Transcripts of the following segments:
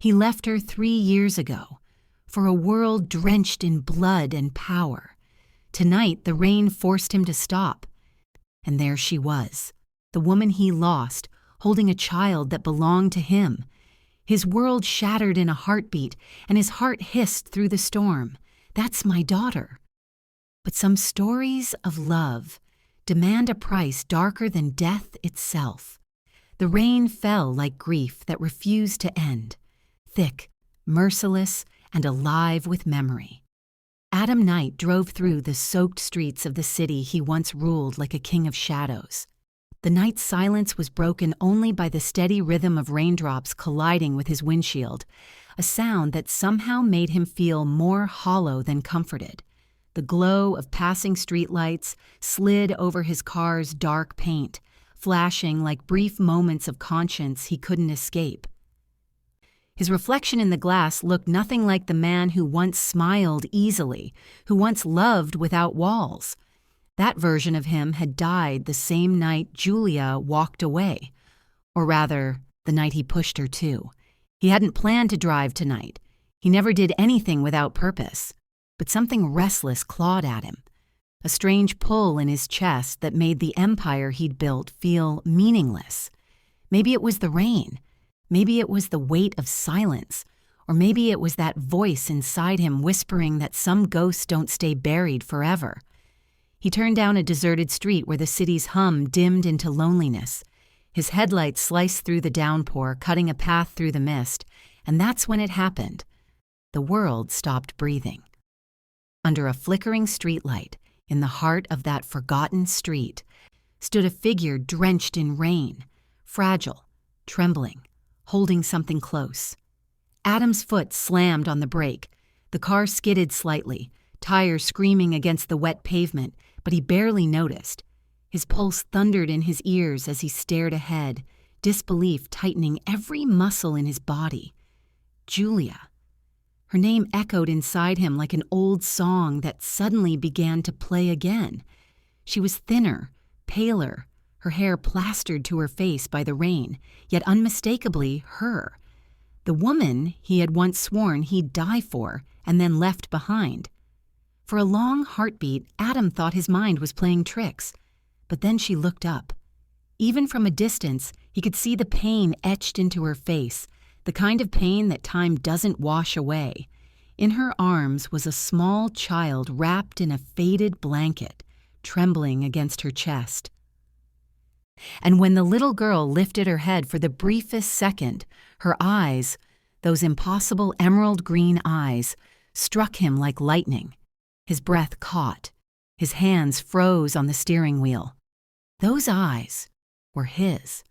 He left her 3 years ago, for a world drenched in blood and power. Tonight, the rain forced him to stop. And there she was, the woman he lost, holding a child that belonged to him. His world shattered in a heartbeat, and his heart hissed through the storm. That's my daughter. But some stories of love demand a price darker than death itself. The rain fell like grief that refused to end, thick, merciless, and alive with memory. Adam Knight drove through the soaked streets of the city he once ruled like a king of shadows. The night's silence was broken only by the steady rhythm of raindrops colliding with his windshield, a sound that somehow made him feel more hollow than comforted. The glow of passing streetlights slid over his car's dark paint, flashing like brief moments of conscience he couldn't escape. His reflection in the glass looked nothing like the man who once smiled easily, who once loved without walls. That version of him had died the same night Julia walked away. Or rather, the night he pushed her to. He hadn't planned to drive tonight. He never did anything without purpose. But something restless clawed at him. A strange pull in his chest that made the empire he'd built feel meaningless. Maybe it was the rain. Maybe it was the weight of silence. Or maybe it was that voice inside him whispering that some ghosts don't stay buried forever. He turned down a deserted street where the city's hum dimmed into loneliness. His headlights sliced through the downpour, cutting a path through the mist, and that's when it happened. The world stopped breathing. Under a flickering streetlight, in the heart of that forgotten street, stood a figure drenched in rain, fragile, trembling, holding something close. Adam's foot slammed on the brake. The car skidded slightly, tires screaming against the wet pavement, but he barely noticed. His pulse thundered in his ears as he stared ahead, disbelief tightening every muscle in his body. Julia. Her name echoed inside him like an old song that suddenly began to play again. She was thinner, paler, her hair plastered to her face by the rain, yet unmistakably her. The woman he had once sworn he'd die for and then left behind. For a long heartbeat, Adam thought his mind was playing tricks. But then she looked up. Even from a distance, he could see the pain etched into her face, the kind of pain that time doesn't wash away. In her arms was a small child wrapped in a faded blanket, trembling against her chest. And when the little girl lifted her head for the briefest second, her eyes, those impossible emerald green eyes, struck him like lightning. His breath caught. His hands froze on the steering wheel. Those eyes were his.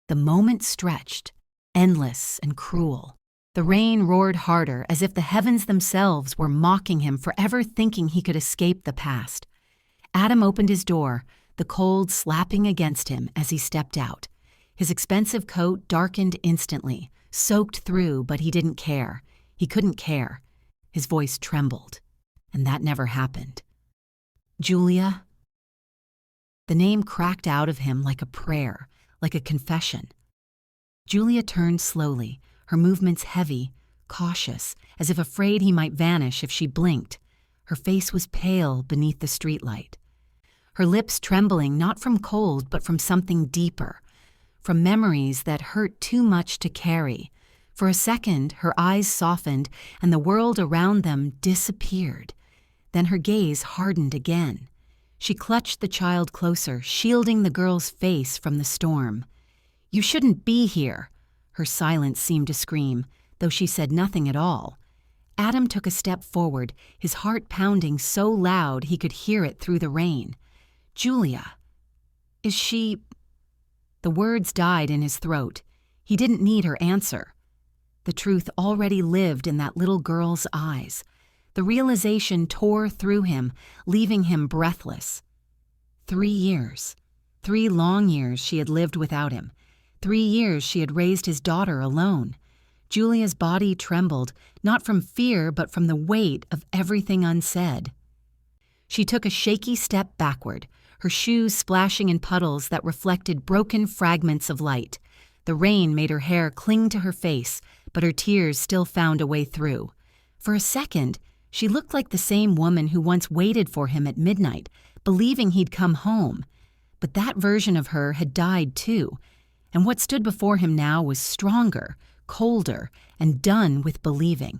The moment stretched, endless and cruel. The rain roared harder, as if the heavens themselves were mocking him for ever thinking he could escape the past. Adam opened his door, the cold slapping against him as he stepped out. His expensive coat darkened instantly, soaked through, but he didn't care. He couldn't care. His voice trembled. And that never happened. Julia? The name cracked out of him like a prayer, like a confession. Julia turned slowly, her movements heavy, cautious, as if afraid he might vanish if she blinked. Her face was pale beneath the streetlight. Her lips trembling not from cold but from something deeper, from memories that hurt too much to carry. For a second, her eyes softened and the world around them disappeared. Then her gaze hardened again. She clutched the child closer, shielding the girl's face from the storm. "You shouldn't be here," her silence seemed to scream, though she said nothing at all. Adam took a step forward, his heart pounding so loud he could hear it through the rain. "Julia, is she—" The words died in his throat. He didn't need her answer. The truth already lived in that little girl's eyes. The realization tore through him, leaving him breathless. 3 years. 3 long years she had lived without him. 3 years she had raised his daughter alone. Julia's body trembled, not from fear but from the weight of everything unsaid. She took a shaky step backward, her shoes splashing in puddles that reflected broken fragments of light. The rain made her hair cling to her face, but her tears still found a way through. For a second, she looked like the same woman who once waited for him at midnight, believing he'd come home. But that version of her had died too, and what stood before him now was stronger, colder, and done with believing.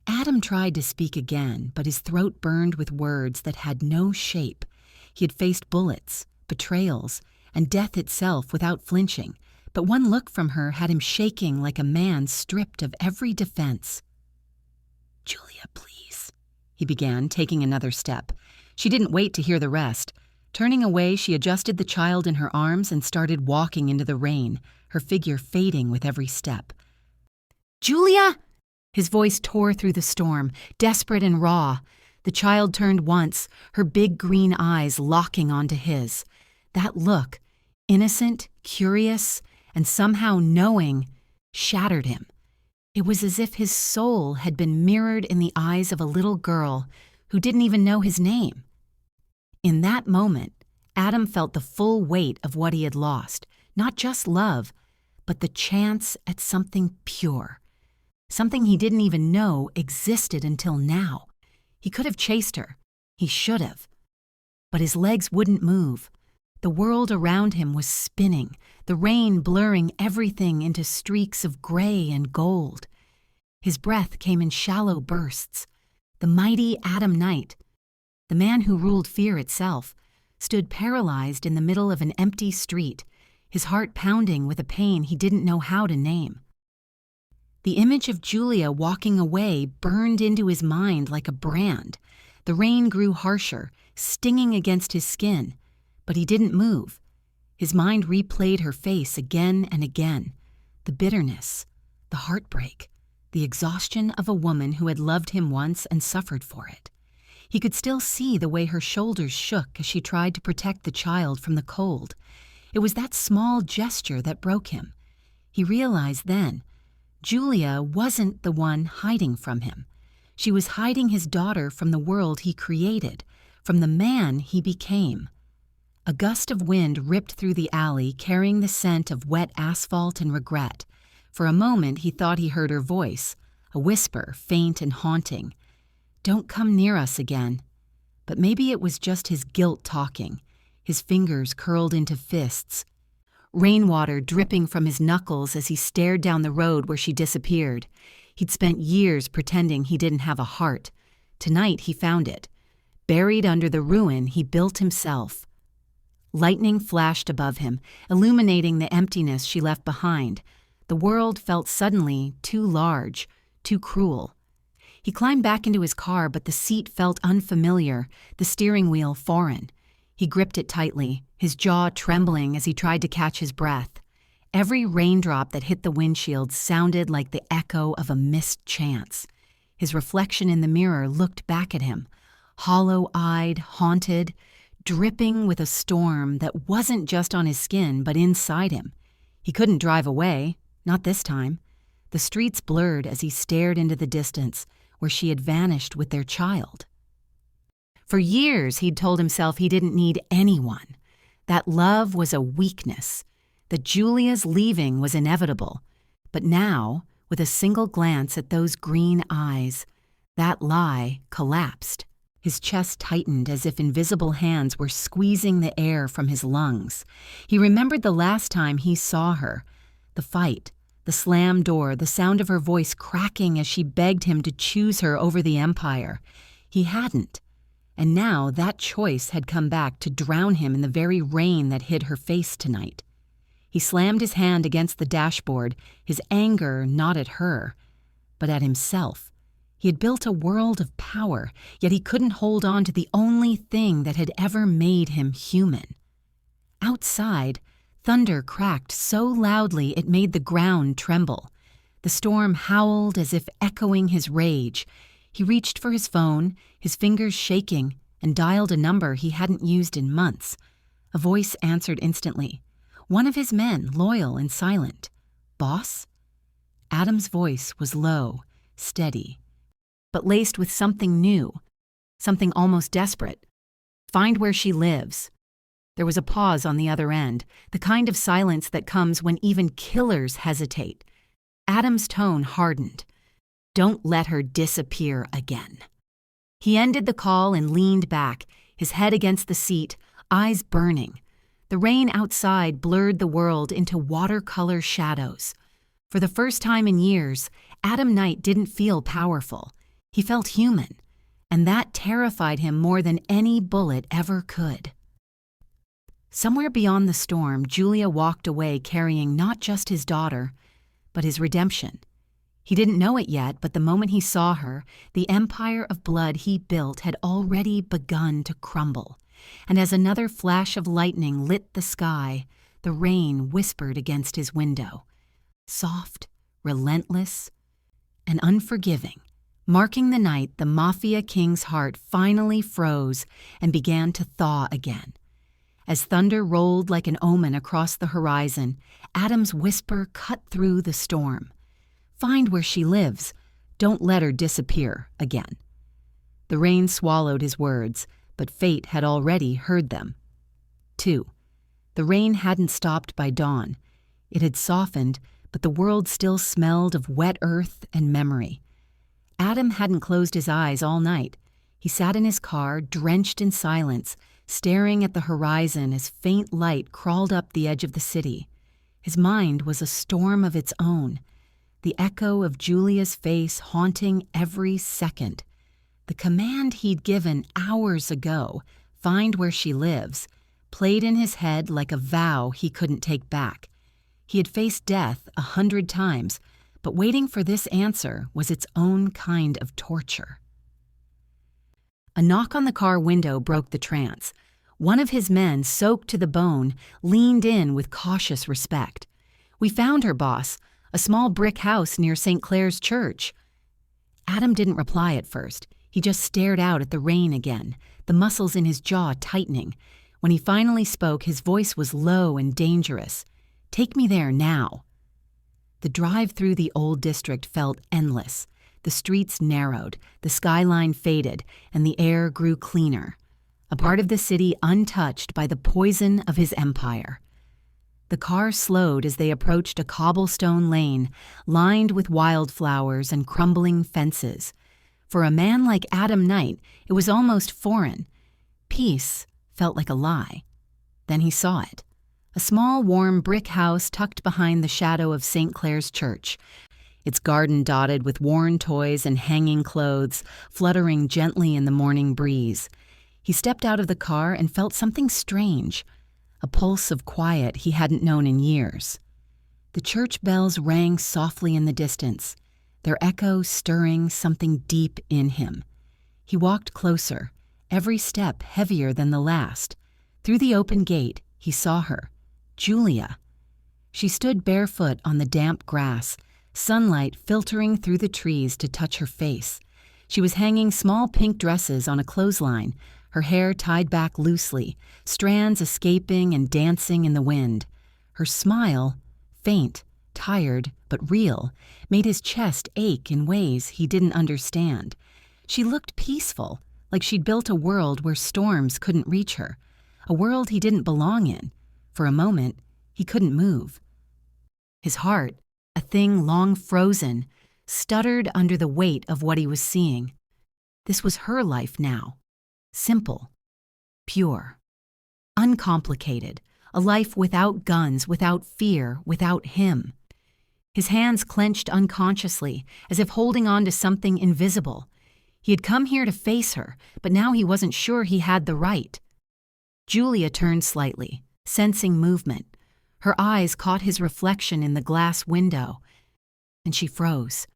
Adam tried to speak again, but his throat burned with words that had no shape. He had faced bullets, betrayals, and death itself without flinching, but one look from her had him shaking like a man stripped of every defense. "Julia, please," he began, taking another step. She didn't wait to hear the rest. Turning away, she adjusted the child in her arms and started walking into the rain, her figure fading with every step. "Julia!" His voice tore through the storm, desperate and raw. The child turned once, her big green eyes locking onto his. That look, innocent, curious, and somehow knowing, shattered him. It was as if his soul had been mirrored in the eyes of a little girl who didn't even know his name. In that moment, Adam felt the full weight of what he had lost, not just love, but the chance at something pure. Something he didn't even know existed until now. He could have chased her. He should have. But his legs wouldn't move. The world around him was spinning, the rain blurring everything into streaks of gray and gold. His breath came in shallow bursts. The mighty Adam Knight, the man who ruled fear itself, stood paralyzed in the middle of an empty street, his heart pounding with a pain he didn't know how to name. The image of Julia walking away burned into his mind like a brand. The rain grew harsher, stinging against his skin, but he didn't move. His mind replayed her face again and again. The bitterness, the heartbreak, the exhaustion of a woman who had loved him once and suffered for it. He could still see the way her shoulders shook as she tried to protect the child from the cold. It was that small gesture that broke him. He realized then, Julia wasn't the one hiding from him. She was hiding his daughter from the world he created, from the man he became. A gust of wind ripped through the alley, carrying the scent of wet asphalt and regret. For a moment he thought he heard her voice, a whisper, faint and haunting. "Don't come near us again." But maybe it was just his guilt talking, his fingers curled into fists, rainwater dripping from his knuckles as he stared down the road where she disappeared. He'd spent years pretending he didn't have a heart. Tonight he found it, buried under the ruin he built himself. Lightning flashed above him, illuminating the emptiness she left behind. The world felt suddenly too large, too cruel. He climbed back into his car, but the seat felt unfamiliar, the steering wheel foreign. He gripped it tightly, his jaw trembling as he tried to catch his breath. Every raindrop that hit the windshield sounded like the echo of a missed chance. His reflection in the mirror looked back at him, hollow-eyed, haunted, dripping with a storm that wasn't just on his skin but inside him. He couldn't drive away, not this time. The streets blurred as he stared into the distance, where she had vanished with their child. For years he'd told himself he didn't need anyone, that love was a weakness, that Julia's leaving was inevitable. But now, with a single glance at those green eyes, that lie collapsed. His chest tightened as if invisible hands were squeezing the air from his lungs. He remembered the last time he saw her, the fight, the slammed door, the sound of her voice cracking as she begged him to choose her over the Empire. He hadn't, and now that choice had come back to drown him in the very rain that hid her face tonight. He slammed his hand against the dashboard, his anger not at her, but at himself. He had built a world of power, yet he couldn't hold on to the only thing that had ever made him human. Outside, thunder cracked so loudly it made the ground tremble. The storm howled as if echoing his rage. He reached for his phone, his fingers shaking, and dialed a number he hadn't used in months. A voice answered instantly. One of his men, loyal and silent. "Boss?" Adam's voice was low, steady, but laced with something new, something almost desperate. "Find where she lives." There was a pause on the other end, the kind of silence that comes when even killers hesitate. Adam's tone hardened. Don't let her disappear again. He ended the call and leaned back, his head against the seat, eyes burning. The rain outside blurred the world into watercolor shadows. For the first time in years, Adam Knight didn't feel powerful. He felt human, and that terrified him more than any bullet ever could. Somewhere beyond the storm, Julia walked away carrying not just his daughter, but his redemption. He didn't know it yet, but the moment he saw her, the empire of blood he built had already begun to crumble. And as another flash of lightning lit the sky, the rain whispered against his window. Soft, relentless, and unforgiving, marking the night the Mafia king's heart finally froze and began to thaw again. As thunder rolled like an omen across the horizon, Adam's whisper cut through the storm. Find where she lives. Don't let her disappear again. The rain swallowed his words, but fate had already heard them. 2. The rain hadn't stopped by dawn. It had softened, but the world still smelled of wet earth and memory. Adam hadn't closed his eyes all night. He sat in his car, drenched in silence, staring at the horizon as faint light crawled up the edge of the city. His mind was a storm of its own, the echo of Julia's face haunting every second. The command he'd given hours ago, find where she lives, played in his head like a vow he couldn't take back. He had faced death 100 times, but waiting for this answer was its own kind of torture. A knock on the car window broke the trance. One of his men, soaked to the bone, leaned in with cautious respect. "We found her, boss. A small brick house near St. Clair's Church." Adam didn't reply at first. He just stared out at the rain again, the muscles in his jaw tightening. When he finally spoke, his voice was low and dangerous. "Take me there now." The drive through the old district felt endless. The streets narrowed, the skyline faded, and the air grew cleaner. A part of the city untouched by the poison of his empire. The car slowed as they approached a cobblestone lane lined with wildflowers and crumbling fences. For a man like Adam Knight, it was almost foreign. Peace felt like a lie. Then he saw it. A small, warm brick house tucked behind the shadow of St. Clair's Church, its garden dotted with worn toys and hanging clothes fluttering gently in the morning breeze. He stepped out of the car and felt something strange, a pulse of quiet he hadn't known in years. The church bells rang softly in the distance, their echo stirring something deep in him. He walked closer, every step heavier than the last. Through the open gate, he saw her, Julia. She stood barefoot on the damp grass, sunlight filtering through the trees to touch her face. She was hanging small pink dresses on a clothesline, her hair tied back loosely, strands escaping and dancing in the wind. Her smile, faint, tired, but real, made his chest ache in ways he didn't understand. She looked peaceful, like she'd built a world where storms couldn't reach her, a world he didn't belong in. For a moment, he couldn't move. His heart, a thing long frozen, stuttered under the weight of what he was seeing. This was her life now. Simple, pure, uncomplicated, a life without guns, without fear, without him. His hands clenched unconsciously, as if holding on to something invisible. He had come here to face her, but now he wasn't sure he had the right. Julia turned slightly, sensing movement. Her eyes caught his reflection in the glass window, and she froze.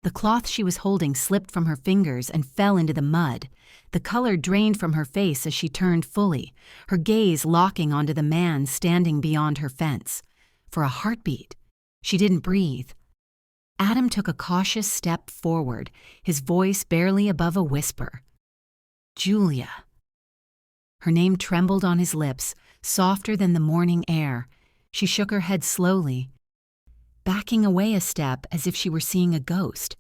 The cloth she was holding slipped from her fingers and fell into the mud. The color drained from her face as she turned fully, her gaze locking onto the man standing beyond her fence. For a heartbeat, she didn't breathe. Adam took a cautious step forward, his voice barely above a whisper. "Julia." Her name trembled on his lips, softer than the morning air. She shook her head slowly, backing away a step as if she were seeing a ghost.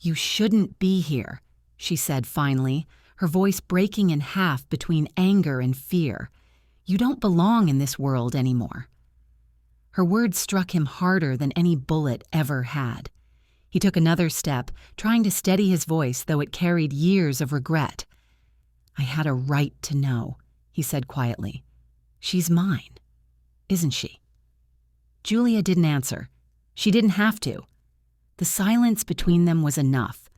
"You shouldn't be here," she said finally, her voice breaking in half between anger and fear. "You don't belong in this world anymore." Her words struck him harder than any bullet ever had. He took another step, trying to steady his voice, though it carried years of regret. "I had a right to know," he said quietly. "She's mine, isn't she?" Julia didn't answer. She didn't have to. The silence between them was enough.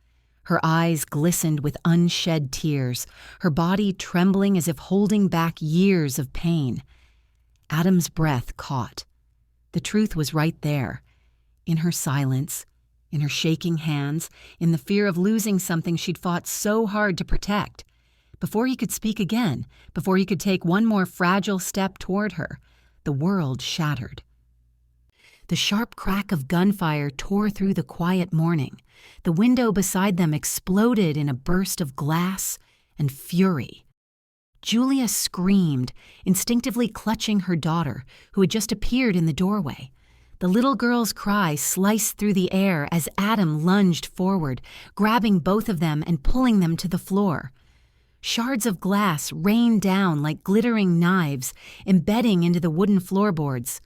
Her eyes glistened with unshed tears, her body trembling as if holding back years of pain. Adam's breath caught. The truth was right there, in her silence, in her shaking hands, in the fear of losing something she'd fought so hard to protect. Before he could speak again, before he could take one more fragile step toward her, the world shattered. The sharp crack of gunfire tore through the quiet morning. The window beside them exploded in a burst of glass and fury. Julia screamed, instinctively clutching her daughter, who had just appeared in the doorway. The little girl's cry sliced through the air as Adam lunged forward, grabbing both of them and pulling them to the floor. Shards of glass rained down like glittering knives, embedding into the wooden floorboards.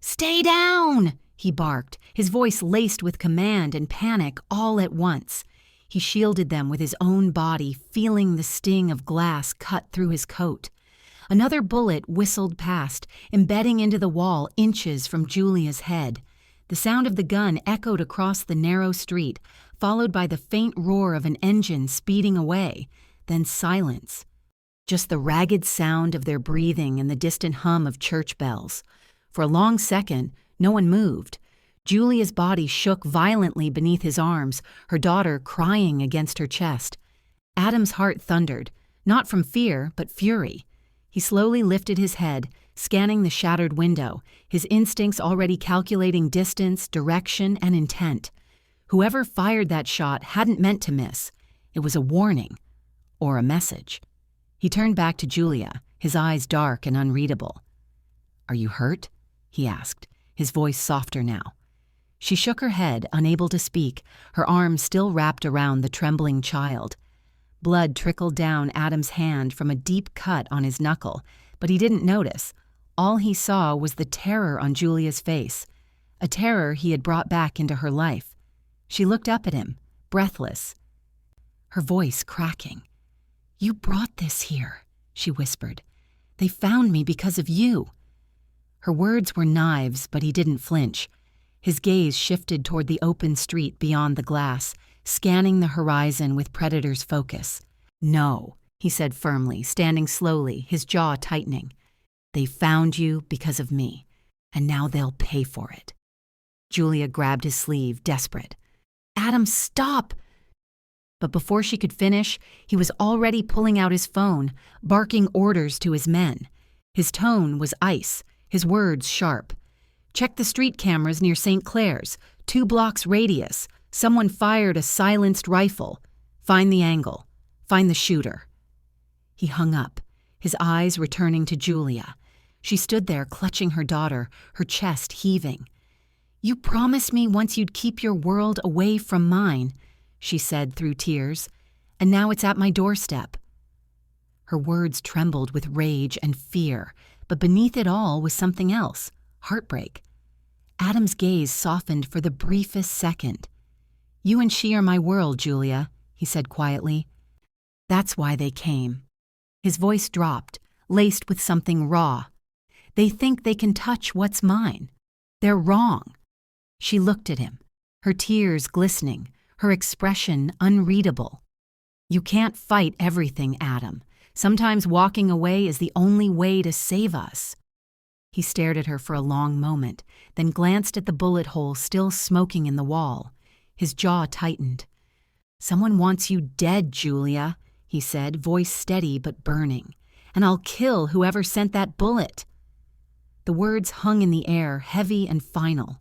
"Stay down!" he barked, his voice laced with command and panic all at once. He shielded them with his own body, feeling the sting of glass cut through his coat. Another bullet whistled past, embedding into the wall inches from Julia's head. The sound of the gun echoed across the narrow street, followed by the faint roar of an engine speeding away, then silence. Just the ragged sound of their breathing and the distant hum of church bells. For a long second, no one moved. Julia's body shook violently beneath his arms, her daughter crying against her chest. Adam's heart thundered, not from fear, but fury. He slowly lifted his head, scanning the shattered window, his instincts already calculating distance, direction, and intent. Whoever fired that shot hadn't meant to miss. It was a warning, or a message. He turned back to Julia, his eyes dark and unreadable. "Are you hurt?" he asked, his voice softer now. She shook her head, unable to speak, her arms still wrapped around the trembling child. Blood trickled down Adam's hand from a deep cut on his knuckle, but he didn't notice. All he saw was the terror on Julia's face, a terror he had brought back into her life. She looked up at him, breathless, her voice cracking. "You brought this here," she whispered. "They found me because of you." Her words were knives, but he didn't flinch. His gaze shifted toward the open street beyond the glass, scanning the horizon with predator's focus. "No," he said firmly, standing slowly, his jaw tightening. "They found you because of me, and now they'll pay for it." Julia grabbed his sleeve, desperate. "Adam, stop!" But before she could finish, he was already pulling out his phone, barking orders to his men. His tone was ice, his words sharp. "Check the street cameras near St. Clair's, 2 blocks radius. Someone fired a silenced rifle. Find the angle. Find the shooter." He hung up, his eyes returning to Julia. She stood there clutching her daughter, her chest heaving. "You promised me once you'd keep your world away from mine," she said through tears, "and now it's at my doorstep." Her words trembled with rage and fear, but beneath it all was something else, heartbreak. Adam's gaze softened for the briefest second. "You and she are my world, Julia," he said quietly. "That's why they came." His voice dropped, laced with something raw. "They think they can touch what's mine. They're wrong." She looked at him, her tears glistening, her expression unreadable. "You can't fight everything, Adam. Sometimes walking away is the only way to save us." He stared at her for a long moment, then glanced at the bullet hole still smoking in the wall. His jaw tightened. "Someone wants you dead, Julia," he said, voice steady but burning. "And I'll kill whoever sent that bullet." The words hung in the air, heavy and final.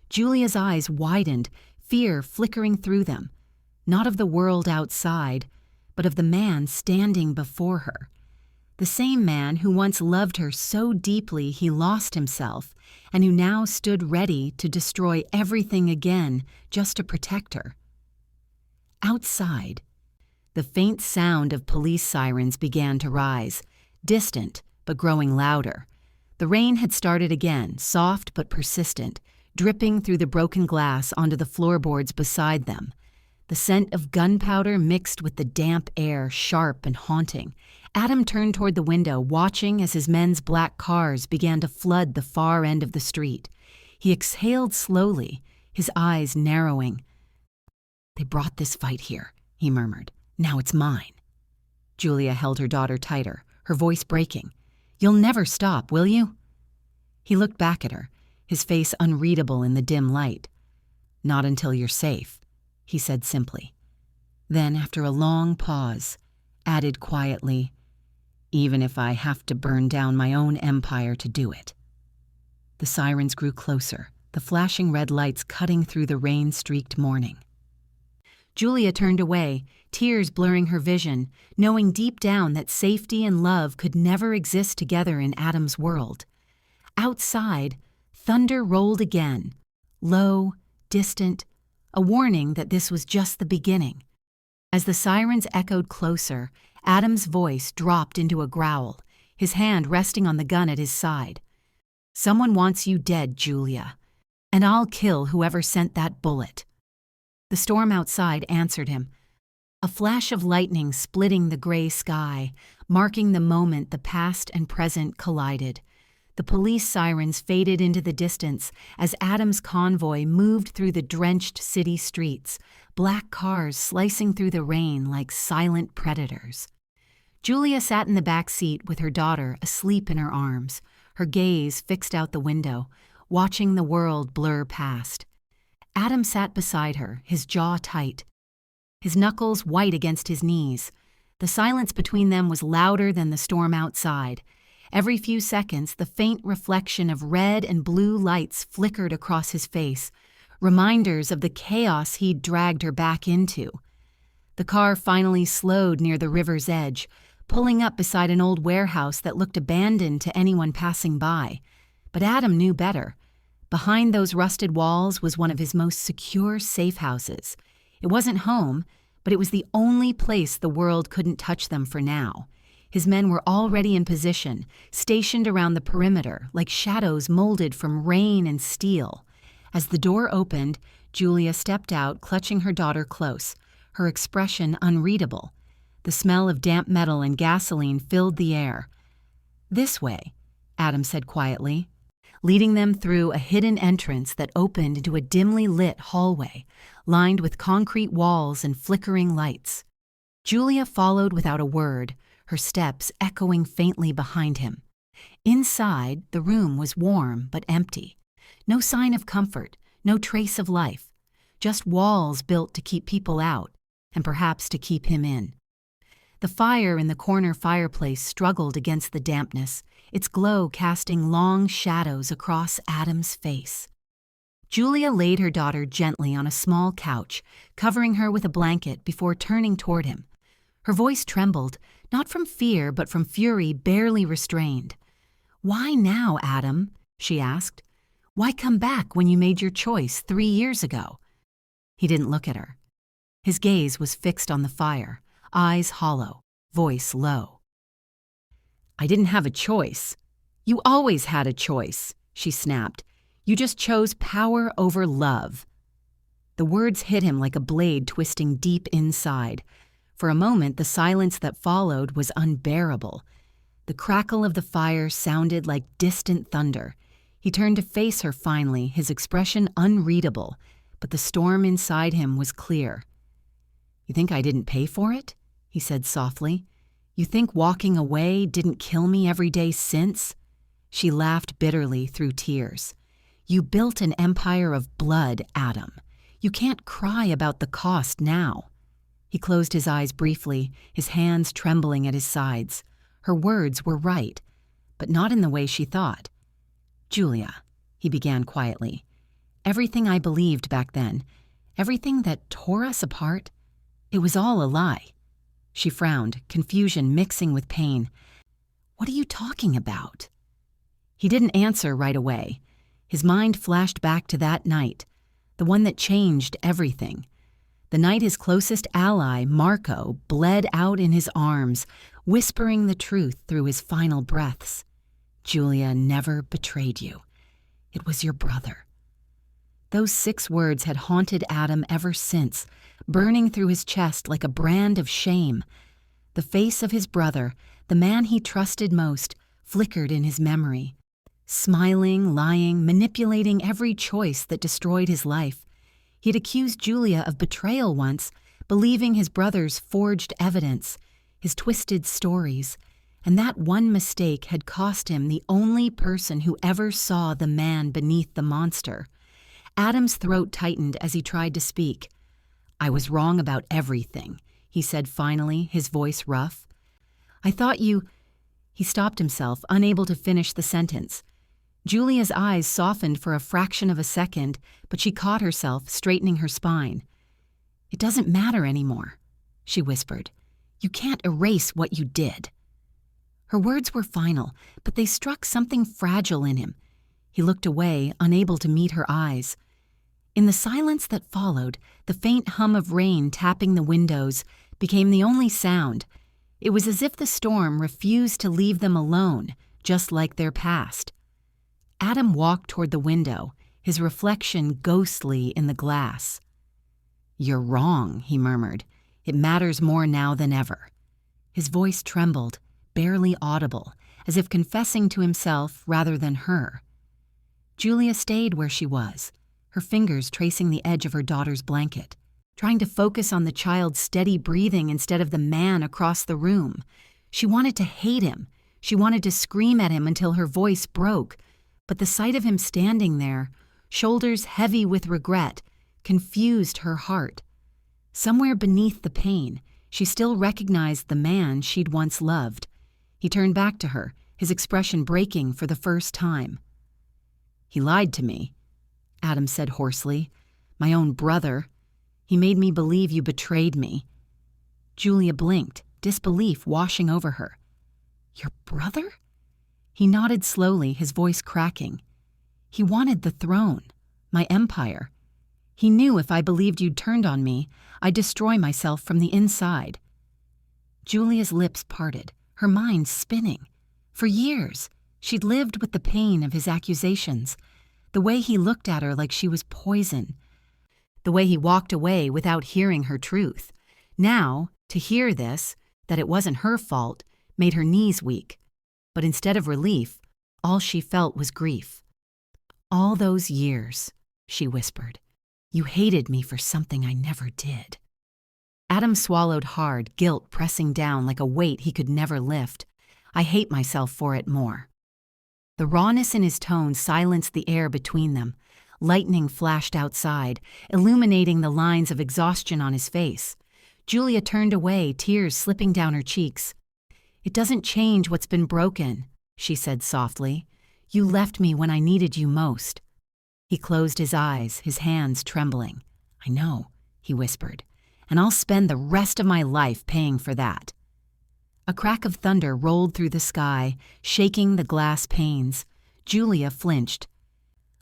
Julia's eyes widened, fear flickering through them, not of the world outside, but of the man standing before her. The same man who once loved her so deeply he lost himself, and who now stood ready to destroy everything again just to protect her. Outside, the faint sound of police sirens began to rise, distant but growing louder. The rain had started again, soft but persistent, dripping through the broken glass onto the floorboards beside them. The scent of gunpowder mixed with the damp air, sharp and haunting. Adam turned toward the window, watching as his men's black cars began to flood the far end of the street. He exhaled slowly, his eyes narrowing. "They brought this fight here," he murmured. "Now it's mine." Julia held her daughter tighter, her voice breaking. "You'll never stop, will you?" He looked back at her, his face unreadable in the dim light. "Not until you're safe," he said simply. Then, after a long pause, added quietly, "Even if I have to burn down my own empire to do it." The sirens grew closer, the flashing red lights cutting through the rain-streaked morning. Julia turned away, tears blurring her vision, knowing deep down that safety and love could never exist together in Adam's world. Outside, thunder rolled again, low, distant, a warning that this was just the beginning. As the sirens echoed closer, Adam's voice dropped into a growl, his hand resting on the gun at his side. "Someone wants you dead, Julia, and I'll kill whoever sent that bullet." The storm outside answered him, a flash of lightning splitting the gray sky, marking the moment the past and present collided. The police sirens faded into the distance as Adam's convoy moved through the drenched city streets, black cars slicing through the rain like silent predators. Julia sat in the back seat with her daughter asleep in her arms, her gaze fixed out the window, watching the world blur past. Adam sat beside her, his jaw tight, his knuckles white against his knees. The silence between them was louder than the storm outside. Every few seconds, the faint reflection of red and blue lights flickered across his face, reminders of the chaos he'd dragged her back into. The car finally slowed near the river's edge, pulling up beside an old warehouse that looked abandoned to anyone passing by. But Adam knew better. Behind those rusted walls was one of his most secure safe houses. It wasn't home, but it was the only place the world couldn't touch them for now. His men were already in position, stationed around the perimeter, like shadows molded from rain and steel. As the door opened, Julia stepped out, clutching her daughter close, her expression unreadable. The smell of damp metal and gasoline filled the air. "This way," Adam said quietly, leading them through a hidden entrance that opened into a dimly lit hallway, lined with concrete walls and flickering lights. Julia followed without a word, her steps echoing faintly behind him. Inside, the room was warm but empty. No sign of comfort, no trace of life. Just walls built to keep people out, and perhaps to keep him in. The fire in the corner fireplace struggled against the dampness, its glow casting long shadows across Adam's face. Julia laid her daughter gently on a small couch, covering her with a blanket before turning toward him. Her voice trembled, not from fear but from fury barely restrained. "Why now, Adam?" she asked. "Why come back when you made your choice 3 years ago?" He didn't look at her. His gaze was fixed on the fire, eyes hollow, voice low. "I didn't have a choice. You always had a choice," she snapped. "You just chose power over love." The words hit him like a blade twisting deep inside. For a moment, the silence that followed was unbearable. The crackle of the fire sounded like distant thunder. He turned to face her finally, his expression unreadable, but the storm inside him was clear. "You think I didn't pay for it?" he said softly. "You think walking away didn't kill me every day since?" She laughed bitterly through tears. "You built an empire of blood, Adam. You can't cry about the cost now." He closed his eyes briefly, his hands trembling at his sides. Her words were right, but not in the way she thought. "Julia," he began quietly, "everything I believed back then, everything that tore us apart, it was all a lie." She frowned, confusion mixing with pain. "What are you talking about?" He didn't answer right away. His mind flashed back to that night, the one that changed everything. The night his closest ally, Marco, bled out in his arms, whispering the truth through his final breaths. Julia never betrayed you. It was your brother. Those 6 words had haunted Adam ever since, burning through his chest like a brand of shame. The face of his brother, the man he trusted most, flickered in his memory. Smiling, lying, manipulating every choice that destroyed his life. He'd accused Julia of betrayal once, believing his brother's forged evidence, his twisted stories, and that one mistake had cost him the only person who ever saw the man beneath the monster. Adam's throat tightened as he tried to speak. "I was wrong about everything," he said finally, his voice rough. "I thought you—" He stopped himself, unable to finish the sentence. Julia's eyes softened for a fraction of a second, but she caught herself, straightening her spine. "It doesn't matter anymore," she whispered. "You can't erase what you did." Her words were final, but they struck something fragile in him. He looked away, unable to meet her eyes. In the silence that followed, the faint hum of rain tapping the windows became the only sound. It was as if the storm refused to leave them alone, just like their past. Adam walked toward the window, his reflection ghostly in the glass. "You're wrong," he murmured. "It matters more now than ever." His voice trembled, barely audible, as if confessing to himself rather than her. Julia stayed where she was, her fingers tracing the edge of her daughter's blanket, trying to focus on the child's steady breathing instead of the man across the room. She wanted to hate him. She wanted to scream at him until her voice broke, but the sight of him standing there, shoulders heavy with regret, confused her heart. Somewhere beneath the pain, she still recognized the man she'd once loved. He turned back to her, his expression breaking for the first time. "He lied to me," Adam said hoarsely. "My own brother. He made me believe you betrayed me." Julia blinked, disbelief washing over her. "Your brother?" He nodded slowly, his voice cracking. "He wanted the throne, my empire. He knew if I believed you'd turned on me, I'd destroy myself from the inside." Julia's lips parted, her mind spinning. For years, she'd lived with the pain of his accusations, the way he looked at her like she was poison, the way he walked away without hearing her truth. Now, to hear this, that it wasn't her fault, made her knees weak. But instead of relief, all she felt was grief. "All those years," she whispered, "you hated me for something I never did." Adam swallowed hard, guilt pressing down like a weight he could never lift. "I hate myself for it more." The rawness in his tone silenced the air between them. Lightning flashed outside, illuminating the lines of exhaustion on his face. Julia turned away, tears slipping down her cheeks. "It doesn't change what's been broken," she said softly. "You left me when I needed you most." He closed his eyes, his hands trembling. "I know," he whispered, "and I'll spend the rest of my life paying for that." A crack of thunder rolled through the sky, shaking the glass panes. Julia flinched,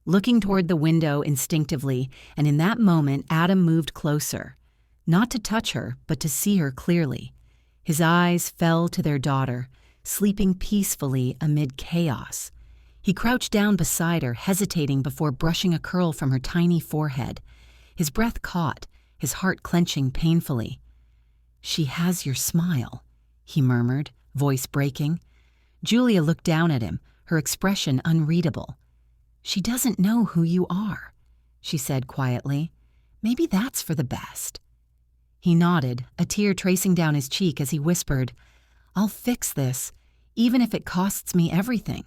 looking toward the window instinctively, and in that moment Adam moved closer, not to touch her, but to see her clearly. His eyes fell to their daughter, sleeping peacefully amid chaos. He crouched down beside her, hesitating before brushing a curl from her tiny forehead. His breath caught, his heart clenching painfully. "She has your smile," he murmured, voice breaking. Julia looked down at him, her expression unreadable. "She doesn't know who you are," she said quietly. "Maybe that's for the best." He nodded, a tear tracing down his cheek as he whispered, "I'll fix this, even if it costs me everything."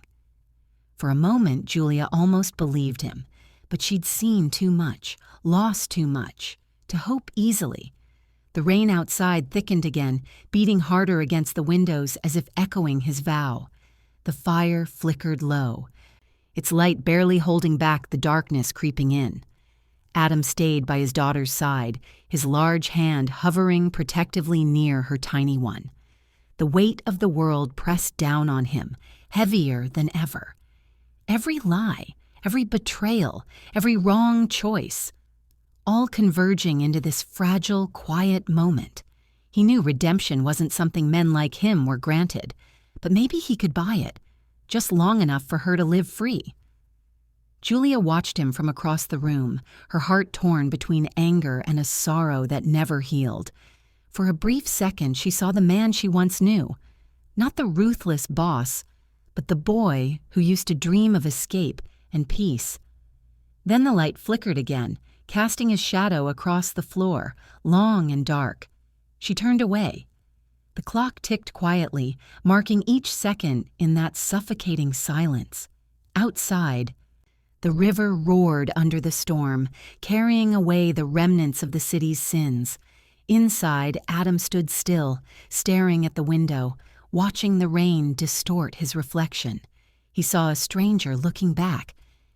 For a moment, Julia almost believed him, but she'd seen too much, lost too much, to hope easily. The rain outside thickened again, beating harder against the windows as if echoing his vow. The fire flickered low, its light barely holding back the darkness creeping in. Adam stayed by his daughter's side, his large hand hovering protectively near her tiny one. The weight of the world pressed down on him, heavier than ever. Every lie, every betrayal, every wrong choice, all converging into this fragile, quiet moment. He knew redemption wasn't something men like him were granted, but maybe he could buy it, just long enough for her to live free. Julia watched him from across the room, her heart torn between anger and a sorrow that never healed. For a brief second, she saw the man she once knew, not the ruthless boss, but the boy who used to dream of escape and peace. Then the light flickered again, casting his shadow across the floor, long and dark. She turned away. The clock ticked quietly, marking each second in that suffocating silence. Outside, the river roared under the storm, carrying away the remnants of the city's sins. Inside, Adam stood still, staring at the window, watching the rain distort his reflection. He saw a stranger looking back,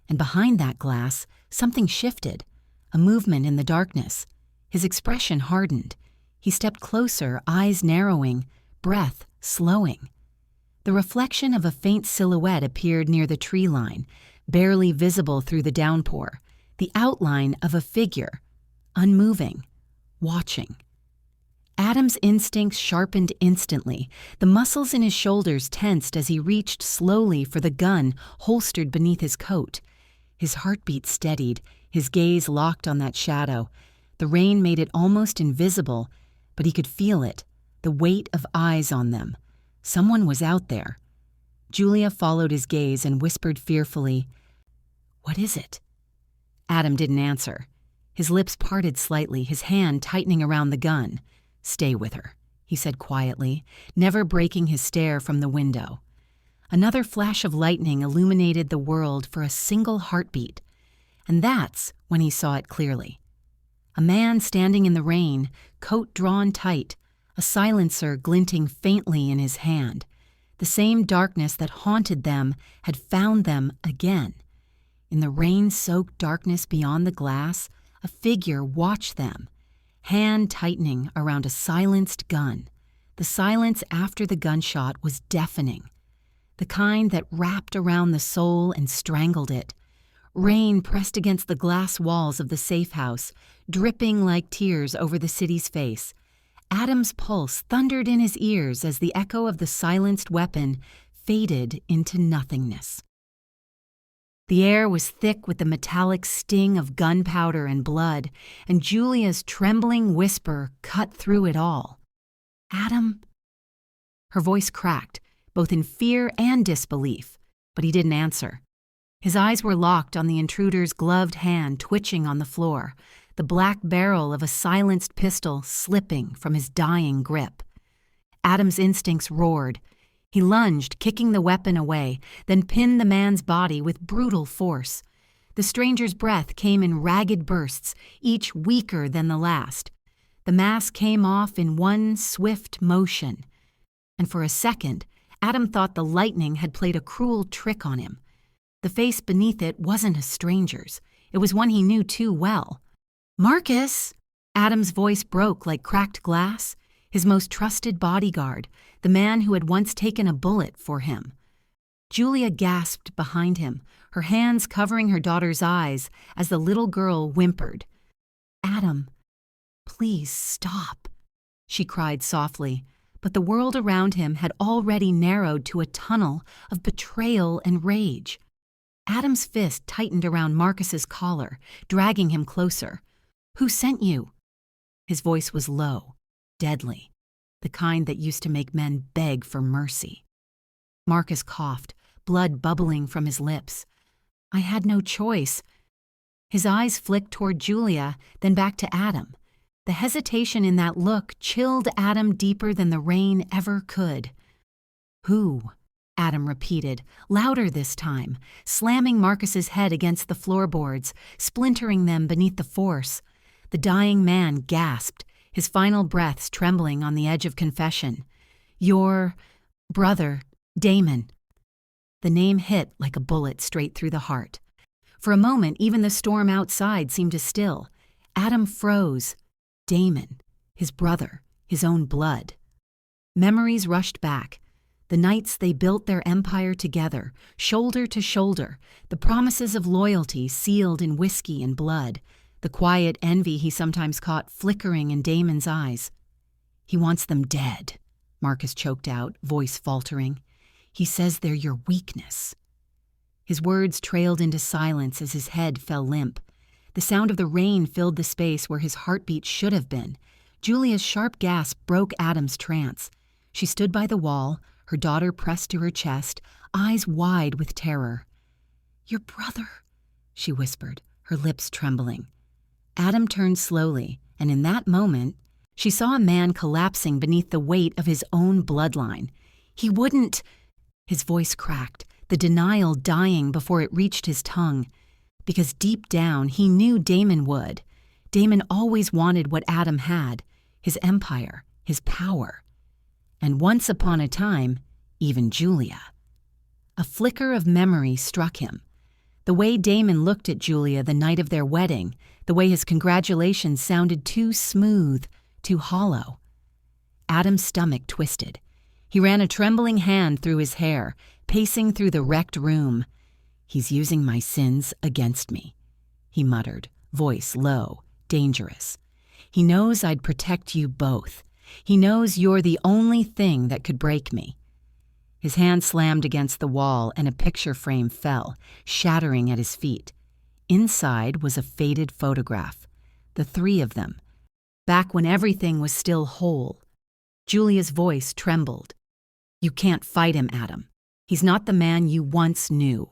and behind that glass, something shifted, a movement in the darkness. His expression hardened. He stepped closer, eyes narrowing, breath slowing. The reflection of a faint silhouette appeared near the tree line, barely visible through the downpour, the outline of a figure, unmoving, watching. Adam's instincts sharpened instantly. The muscles in his shoulders tensed as he reached slowly for the gun holstered beneath his coat. His heartbeat steadied, his gaze locked on that shadow. The rain made it almost invisible, but he could feel it, the weight of eyes on them. Someone was out there. Julia followed his gaze and whispered fearfully, "What is it?" Adam didn't answer. His lips parted slightly, his hand tightening around the gun. "Stay with her," he said quietly, never breaking his stare from the window. Another flash of lightning illuminated the world for a single heartbeat, and that's when he saw it clearly. A man standing in the rain, coat drawn tight, a silencer glinting faintly in his hand. The same darkness that haunted them had found them again. In the rain-soaked darkness beyond the glass, a figure watched them, hand tightening around a silenced gun. The silence after the gunshot was deafening, the kind that wrapped around the soul and strangled it. Rain pressed against the glass walls of the safe house, dripping like tears over the city's face. Adam's pulse thundered in his ears as the echo of the silenced weapon faded into nothingness. The air was thick with the metallic sting of gunpowder and blood, and Julia's trembling whisper cut through it all. "Adam?" Her voice cracked, both in fear and disbelief, but he didn't answer. His eyes were locked on the intruder's gloved hand twitching on the floor, the black barrel of a silenced pistol slipping from his dying grip. Adam's instincts roared. He lunged, kicking the weapon away, then pinned the man's body with brutal force. The stranger's breath came in ragged bursts, each weaker than the last. The mask came off in one swift motion, and for a second, Adam thought the lightning had played a cruel trick on him. The face beneath it wasn't a stranger's. It was one he knew too well. "Marcus!" Adam's voice broke like cracked glass. His most trusted bodyguard, the man who had once taken a bullet for him. Julia gasped behind him, her hands covering her daughter's eyes as the little girl whimpered. "Adam, please stop," she cried softly, but the world around him had already narrowed to a tunnel of betrayal and rage. Adam's fist tightened around Marcus's collar, dragging him closer. "Who sent you?" His voice was low, deadly, the kind that used to make men beg for mercy. Marcus coughed, blood bubbling from his lips. "I had no choice." His eyes flicked toward Julia, then back to Adam. The hesitation in that look chilled Adam deeper than the rain ever could. "Who?" Adam repeated, louder this time, slamming Marcus's head against the floorboards, splintering them beneath the force. The dying man gasped, his final breaths trembling on the edge of confession. "Your brother, Damon." The name hit like a bullet straight through the heart. For a moment, even the storm outside seemed to still. Adam froze. Damon, his brother, his own blood. Memories rushed back. The nights they built their empire together, shoulder to shoulder, the promises of loyalty sealed in whiskey and blood, the quiet envy he sometimes caught flickering in Damon's eyes. "He wants them dead," Marcus choked out, voice faltering. He says they're your weakness." His words trailed into silence as his head fell limp. The sound of the rain filled the space where his heartbeat should have been. Julia's sharp gasp broke Adam's trance. She stood by the wall, her daughter pressed to her chest, eyes wide with terror. "Your brother," she whispered, her lips trembling. Adam turned slowly, and in that moment, she saw a man collapsing beneath the weight of his own bloodline. He wouldn't... His voice cracked, the denial dying before it reached his tongue. Because deep down, he knew Damon would. Damon always wanted what Adam had, his empire, his power. And once upon a time, even Julia. A flicker of memory struck him. The way Damon looked at Julia the night of their wedding, the way his congratulations sounded too smooth, too hollow. Adam's stomach twisted. He ran a trembling hand through his hair, pacing through the wrecked room. "He's using my sins against me," he muttered, voice low, dangerous. "He knows I'd protect you both. He knows you're the only thing that could break me." His hand slammed against the wall and a picture frame fell, shattering at his feet. Inside was a faded photograph, the three of them, back when everything was still whole. Julia's voice trembled. "You can't fight him, Adam. He's not the man you once knew."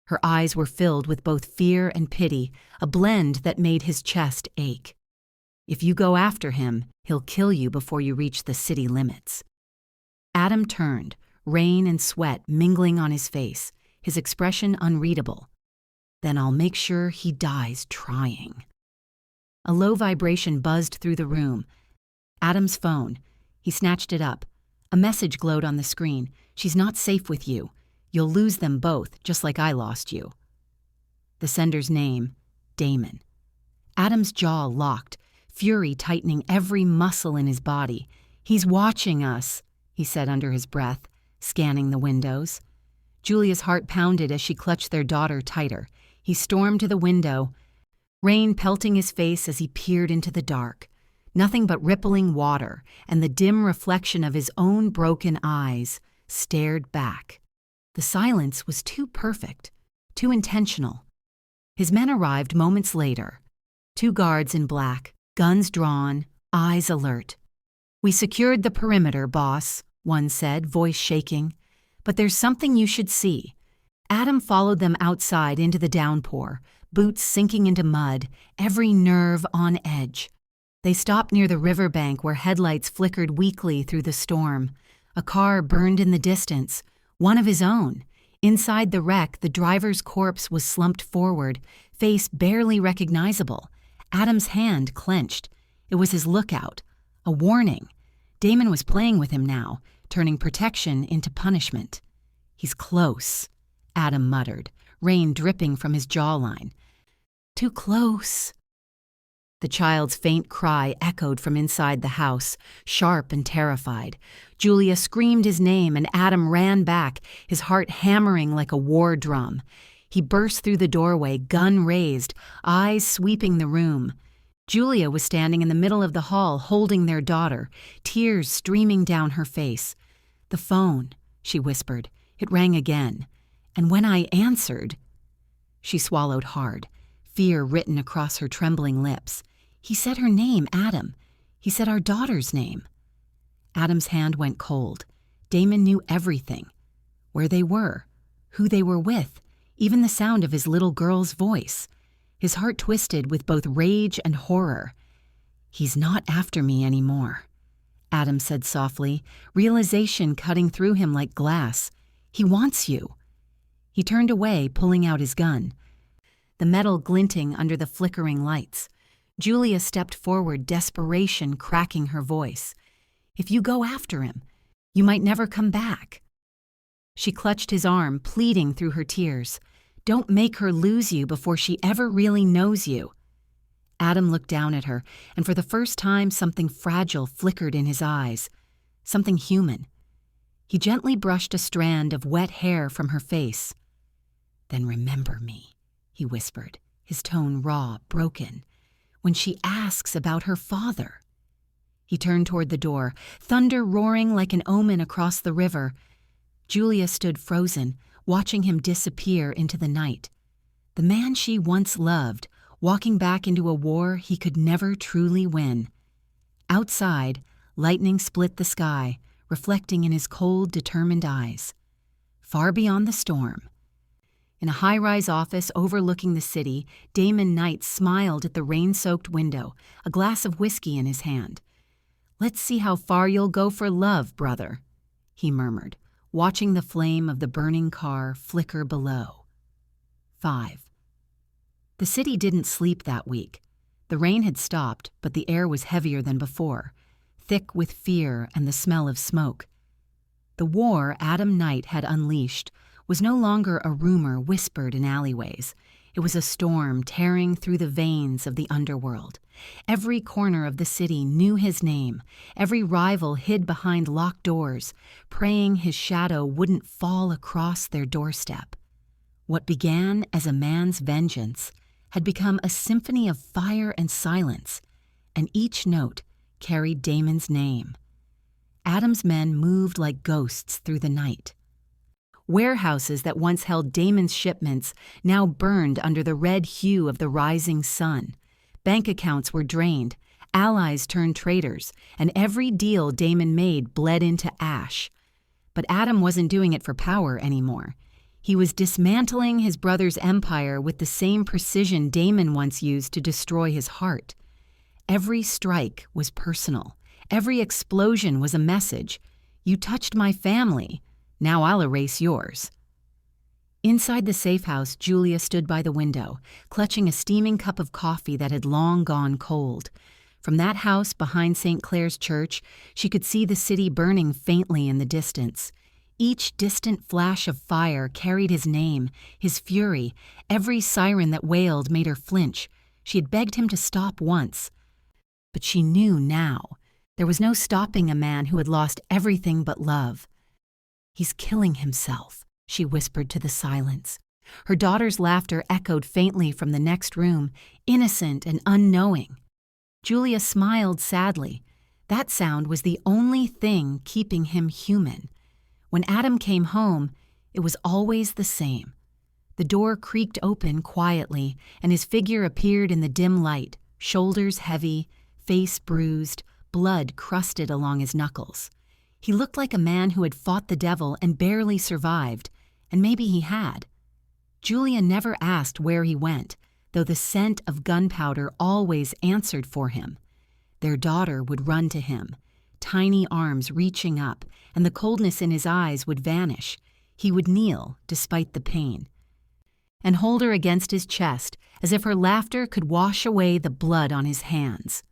Her eyes were filled with both fear and pity, a blend that made his chest ache. "If you go after him, he'll kill you before you reach the city limits." Adam turned, rain and sweat mingling on his face, his expression unreadable. "Then I'll make sure he dies trying." A low vibration buzzed through the room. Adam's phone. He snatched it up. A message glowed on the screen. "She's not safe with you. You'll lose them both, just like I lost you." The sender's name, Damon. Adam's jaw locked, fury tightening every muscle in his body. "He's watching us," he said under his breath, scanning the windows. Julia's heart pounded as she clutched their daughter tighter. He stormed to the window, rain pelting his face as he peered into the dark. Nothing but rippling water and the dim reflection of his own broken eyes stared back. The silence was too perfect, too intentional. His men arrived moments later. 2 guards in black, guns drawn, eyes alert. "We secured the perimeter, boss," one said, voice shaking. "But there's something you should see." Adam followed them outside into the downpour, boots sinking into mud, every nerve on edge. They stopped near the riverbank where headlights flickered weakly through the storm. A car burned in the distance, one of his own. Inside the wreck, the driver's corpse was slumped forward, face barely recognizable. Adam's hand clenched. It was his lookout, a warning. Damon was playing with him now, turning protection into punishment. "He's close," Adam muttered, rain dripping from his jawline. "Too close." The child's faint cry echoed from inside the house, sharp and terrified. Julia screamed his name and Adam ran back, his heart hammering like a war drum. He burst through the doorway, gun raised, eyes sweeping the room. Julia was standing in the middle of the hall holding their daughter, tears streaming down her face. "The phone," she whispered. It rang again. "And when I answered..." She swallowed hard, fear written across her trembling lips. "He said her name, Adam. He said our daughter's name." Adam's hand went cold. Damon knew everything. Where they were, who they were with, even the sound of his little girl's voice. His heart twisted with both rage and horror. "He's not after me anymore," Adam said softly, realization cutting through him like glass. "He wants you." He turned away, pulling out his gun, the metal glinting under the flickering lights. Julia stepped forward, desperation cracking her voice. "If you go after him, you might never come back." She clutched his arm, pleading through her tears. "Don't make her lose you before she ever really knows you." Adam looked down at her, and for the first time something fragile flickered in his eyes, something human. He gently brushed a strand of wet hair from her face. "Then remember me," he whispered, his tone raw, broken. "When she asks about her father." He turned toward the door, thunder roaring like an omen across the river. Julia stood frozen, watching him disappear into the night. The man she once loved, walking back into a war he could never truly win. Outside, lightning split the sky, reflecting in his cold, determined eyes. Far beyond the storm, in a high-rise office overlooking the city, Damon Knight smiled at the rain-soaked window, a glass of whiskey in his hand. "Let's see how far you'll go for love, brother," he murmured, watching the flame of the burning car flicker below. 5. The city didn't sleep that week. The rain had stopped, but the air was heavier than before, thick with fear and the smell of smoke. The war Adam Knight had unleashed was no longer a rumor whispered in alleyways. It was a storm tearing through the veins of the underworld. Every corner of the city knew his name. Every rival hid behind locked doors, praying his shadow wouldn't fall across their doorstep. What began as a man's vengeance had become a symphony of fire and silence, and each note carried Damon's name. Adam's men moved like ghosts through the night. Warehouses that once held Damon's shipments now burned under the red hue of the rising sun. Bank accounts were drained, allies turned traitors, and every deal Damon made bled into ash. But Adam wasn't doing it for power anymore. He was dismantling his brother's empire with the same precision Damon once used to destroy his heart. Every strike was personal. Every explosion was a message. "You touched my family. Now I'll erase yours." Inside the safe house, Julia stood by the window, clutching a steaming cup of coffee that had long gone cold. From that house behind St. Clair's Church, she could see the city burning faintly in the distance. Each distant flash of fire carried his name, his fury. Every siren that wailed made her flinch. She had begged him to stop once. But she knew now. There was no stopping a man who had lost everything but love. "He's killing himself," she whispered to the silence. Her daughter's laughter echoed faintly from the next room, innocent and unknowing. Julia smiled sadly. That sound was the only thing keeping him human. When Adam came home, it was always the same. The door creaked open quietly, and his figure appeared in the dim light, shoulders heavy, face bruised, blood crusted along his knuckles. He looked like a man who had fought the devil and barely survived, and maybe he had. Julia never asked where he went, though the scent of gunpowder always answered for him. Their daughter would run to him, tiny arms reaching up, and the coldness in his eyes would vanish. He would kneel, despite the pain, and hold her against his chest, as if her laughter could wash away the blood on his hands.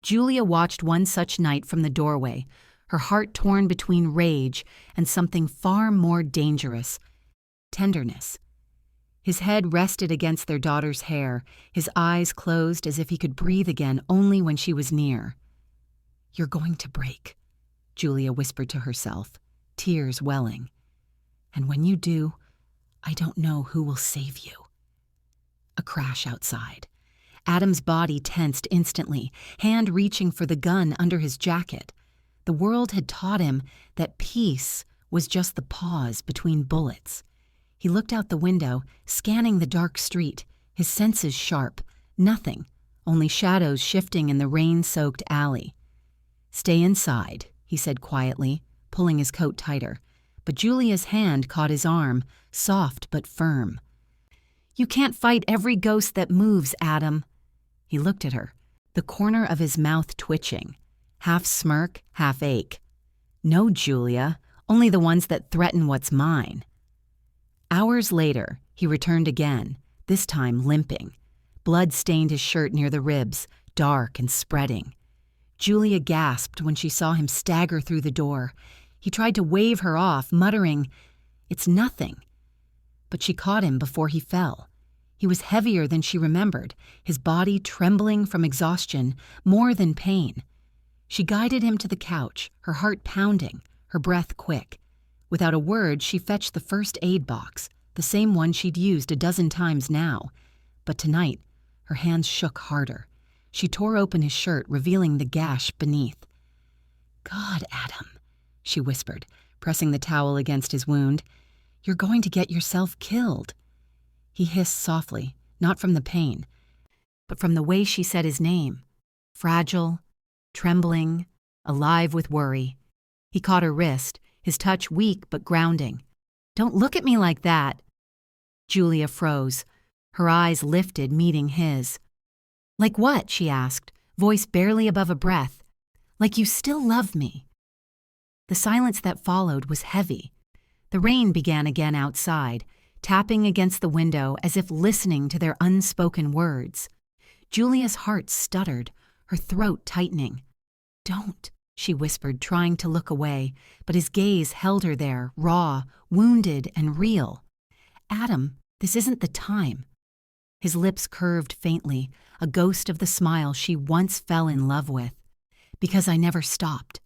Julia watched one such night from the doorway, her heart torn between rage and something far more dangerous, tenderness. His head rested against their daughter's hair, his eyes closed as if he could breathe again only when she was near. "You're going to break," Julia whispered to herself, tears welling. "And when you do, I don't know who will save you." A crash outside. Adam's body tensed instantly, hand reaching for the gun under his jacket. The world had taught him that peace was just the pause between bullets. He looked out the window, scanning the dark street, his senses sharp. Nothing, only shadows shifting in the rain-soaked alley. "Stay inside," he said quietly, pulling his coat tighter. But Julia's hand caught his arm, soft but firm. "You can't fight every ghost that moves, Adam." He looked at her, the corner of his mouth twitching, half smirk, half ache. "No, Julia, only the ones that threaten what's mine." Hours later, he returned again, this time limping. Blood stained his shirt near the ribs, dark and spreading. Julia gasped when she saw him stagger through the door. He tried to wave her off, muttering, "It's nothing." But she caught him before he fell. He was heavier than she remembered, his body trembling from exhaustion, more than pain. She guided him to the couch, her heart pounding, her breath quick. Without a word, she fetched the first aid box, the same one she'd used a dozen times now. But tonight, her hands shook harder. She tore open his shirt, revealing the gash beneath. "God, Adam," she whispered, pressing the towel against his wound. "You're going to get yourself killed." He hissed softly, not from the pain, but from the way she said his name. Fragile, trembling, alive with worry. He caught her wrist, his touch weak but grounding. "Don't look at me like that." Julia froze, her eyes lifted, meeting his. "Like what?" she asked, voice barely above a breath. "Like you still love me." The silence that followed was heavy. The rain began again outside, tapping against the window as if listening to their unspoken words. Julia's heart stuttered, her throat tightening. "Don't," she whispered, trying to look away, but his gaze held her there, raw, wounded, and real. "Adam, this isn't the time." His lips curved faintly, a ghost of the smile she once fell in love with. "Because I never stopped."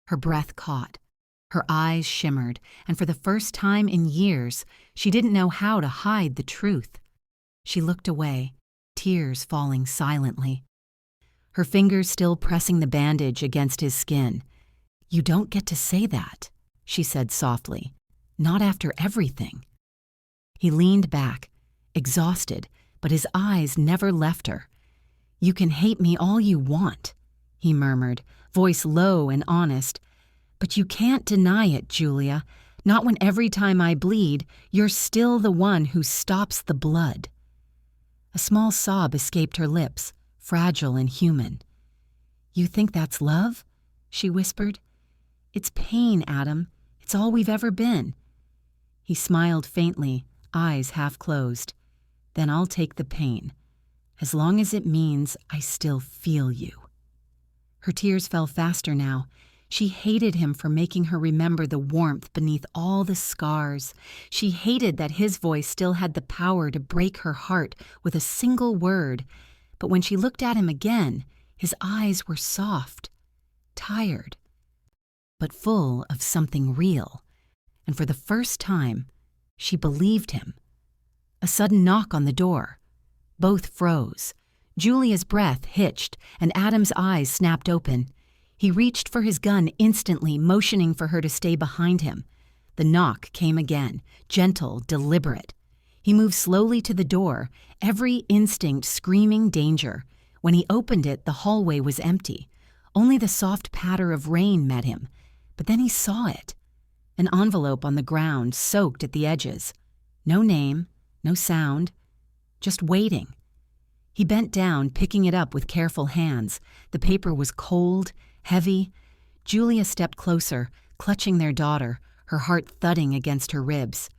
Her breath caught. Her eyes shimmered, and for the first time in years, she didn't know how to hide the truth. She looked away, tears falling silently. Her fingers still pressing the bandage against his skin. "You don't get to say that," she said softly. "Not after everything." He leaned back, exhausted, but his eyes never left her. "You can hate me all you want," he murmured, voice low and honest. "But you can't deny it, Julia. Not when every time I bleed, you're still the one who stops the blood." A small sob escaped her lips, fragile and human. "You think that's love?" she whispered. "It's pain, Adam. It's all we've ever been." He smiled faintly, eyes half closed. "Then I'll take the pain, as long as it means I still feel you." Her tears fell faster now. She hated him for making her remember the warmth beneath all the scars. She hated that his voice still had the power to break her heart with a single word. But when she looked at him again, his eyes were soft, tired, but full of something real. And for the first time, she believed him. A sudden knock on the door. Both froze. Julia's breath hitched, and Adam's eyes snapped open. He reached for his gun instantly, motioning for her to stay behind him. The knock came again, gentle, deliberate. He moved slowly to the door, every instinct screaming danger. When he opened it, the hallway was empty. Only the soft patter of rain met him. But then he saw it. An envelope on the ground, soaked at the edges. No name, no sound, just waiting. He bent down, picking it up with careful hands. The paper was cold, heavy. Julia stepped closer, clutching their daughter, her heart thudding against her ribs.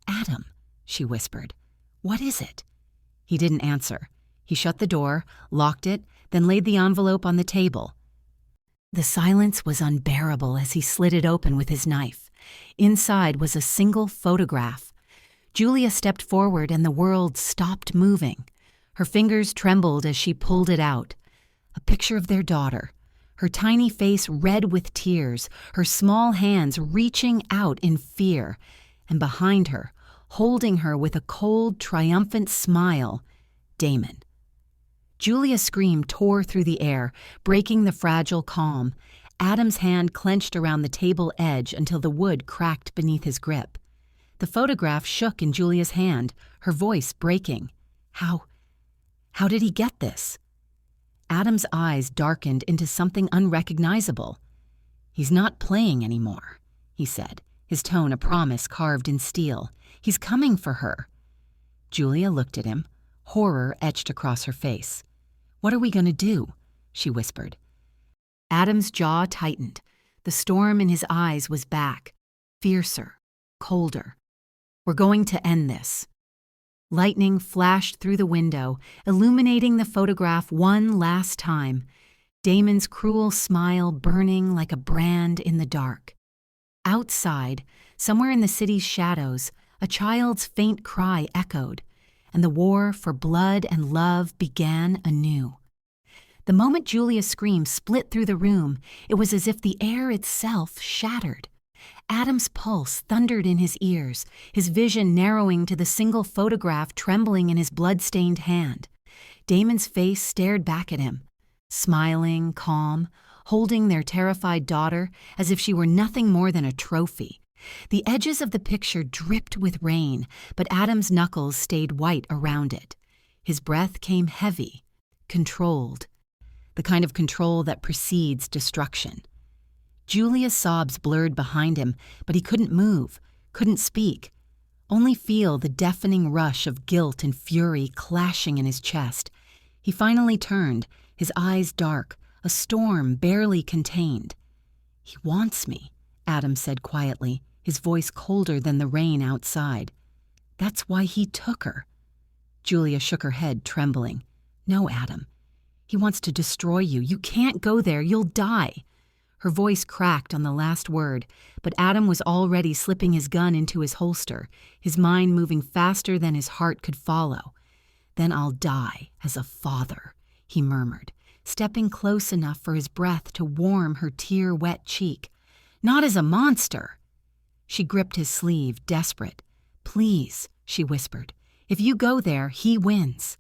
"Adam," she whispered, "what is it?" He didn't answer. He shut the door, locked it, then laid the envelope on the table. The silence was unbearable as he slid it open with his knife. Inside was a single photograph. Julia stepped forward and the world stopped moving. Her fingers trembled as she pulled it out. A picture of their daughter, her tiny face red with tears, her small hands reaching out in fear, and behind her, holding her with a cold, triumphant smile, Damon. Julia's scream tore through the air, breaking the fragile calm. Adam's hand clenched around the table edge until the wood cracked beneath his grip. The photograph shook in Julia's hand, her voice breaking. How did he get this? Adam's eyes darkened into something unrecognizable. "He's not playing anymore," he said, his tone a promise carved in steel. "He's coming for her." Julia looked at him, horror etched across her face. "What are we going to do?" she whispered. Adam's jaw tightened. The storm in his eyes was back, fiercer, colder. "We're going to end this." Lightning flashed through the window, illuminating the photograph one last time. Damon's cruel smile burning like a brand in the dark. Outside, somewhere in the city's shadows, a child's faint cry echoed, and the war for blood and love began anew. The moment Julia's scream split through the room, it was as if the air itself shattered. Adam's pulse thundered in his ears, his vision narrowing to the single photograph trembling in his blood-stained hand. Damon's face stared back at him, smiling, calm, holding their terrified daughter as if she were nothing more than a trophy. The edges of the picture dripped with rain, but Adam's knuckles stayed white around it. His breath came heavy, controlled, the kind of control that precedes destruction. Julia's sobs blurred behind him, but he couldn't move, couldn't speak, only feel the deafening rush of guilt and fury clashing in his chest. He finally turned, his eyes dark, a storm barely contained. "He wants me," Adam said quietly, his voice colder than the rain outside. "That's why he took her." Julia shook her head, trembling. "No, Adam. He wants to destroy you. You can't go there. You'll die." Her voice cracked on the last word, but Adam was already slipping his gun into his holster, his mind moving faster than his heart could follow. "Then I'll die as a father," he murmured, stepping close enough for his breath to warm her tear-wet cheek. "Not as a monster." She gripped his sleeve, desperate. "Please," she whispered. "If you go there, he wins.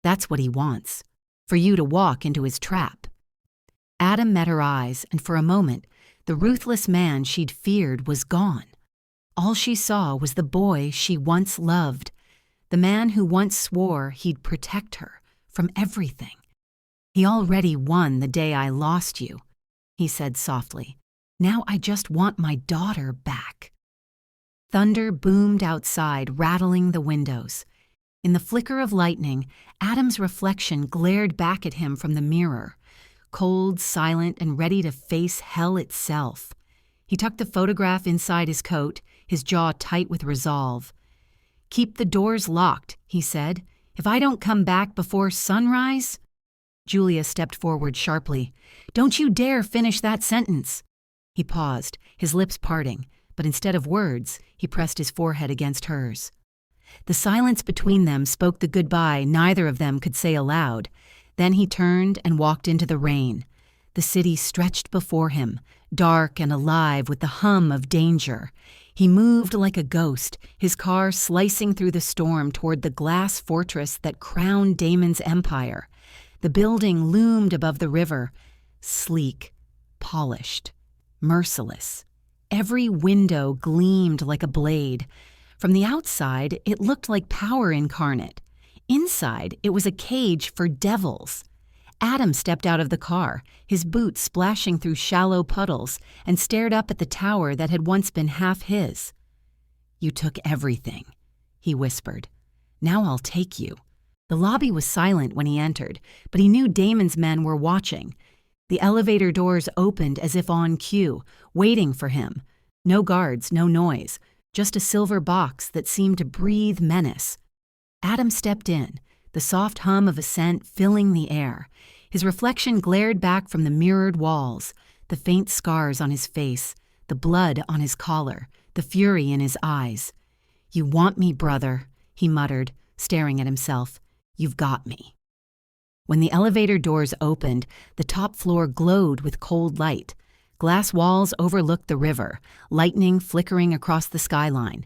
That's what he wants, for you to walk into his trap." Adam met her eyes, and for a moment, the ruthless man she'd feared was gone. All she saw was the boy she once loved, the man who once swore he'd protect her from everything. "He already won the day I lost you," he said softly. "Now I just want my daughter back." Thunder boomed outside, rattling the windows. In the flicker of lightning, Adam's reflection glared back at him from the mirror, cold, silent, and ready to face hell itself. He tucked the photograph inside his coat, his jaw tight with resolve. "Keep the doors locked," he said. "If I don't come back before sunrise—" Julia stepped forward sharply. "Don't you dare finish that sentence." He paused, his lips parting, but instead of words, he pressed his forehead against hers. The silence between them spoke the goodbye neither of them could say aloud. Then he turned and walked into the rain. The city stretched before him, dark and alive with the hum of danger. He moved like a ghost, his car slicing through the storm toward the glass fortress that crowned Damon's empire. The building loomed above the river, sleek, polished, merciless. Every window gleamed like a blade. From the outside, it looked like power incarnate. Inside, it was a cage for devils. Adam stepped out of the car, his boots splashing through shallow puddles, and stared up at the tower that had once been half his. "You took everything," he whispered. "Now I'll take you." The lobby was silent when he entered, but he knew Damon's men were watching. The elevator doors opened as if on cue, waiting for him. No guards, no noise, just a silver box that seemed to breathe menace. Adam stepped in, the soft hum of a scent filling the air. His reflection glared back from the mirrored walls, the faint scars on his face, the blood on his collar, the fury in his eyes. "You want me, brother," he muttered, staring at himself. "You've got me." When the elevator doors opened, the top floor glowed with cold light. Glass walls overlooked the river, lightning flickering across the skyline.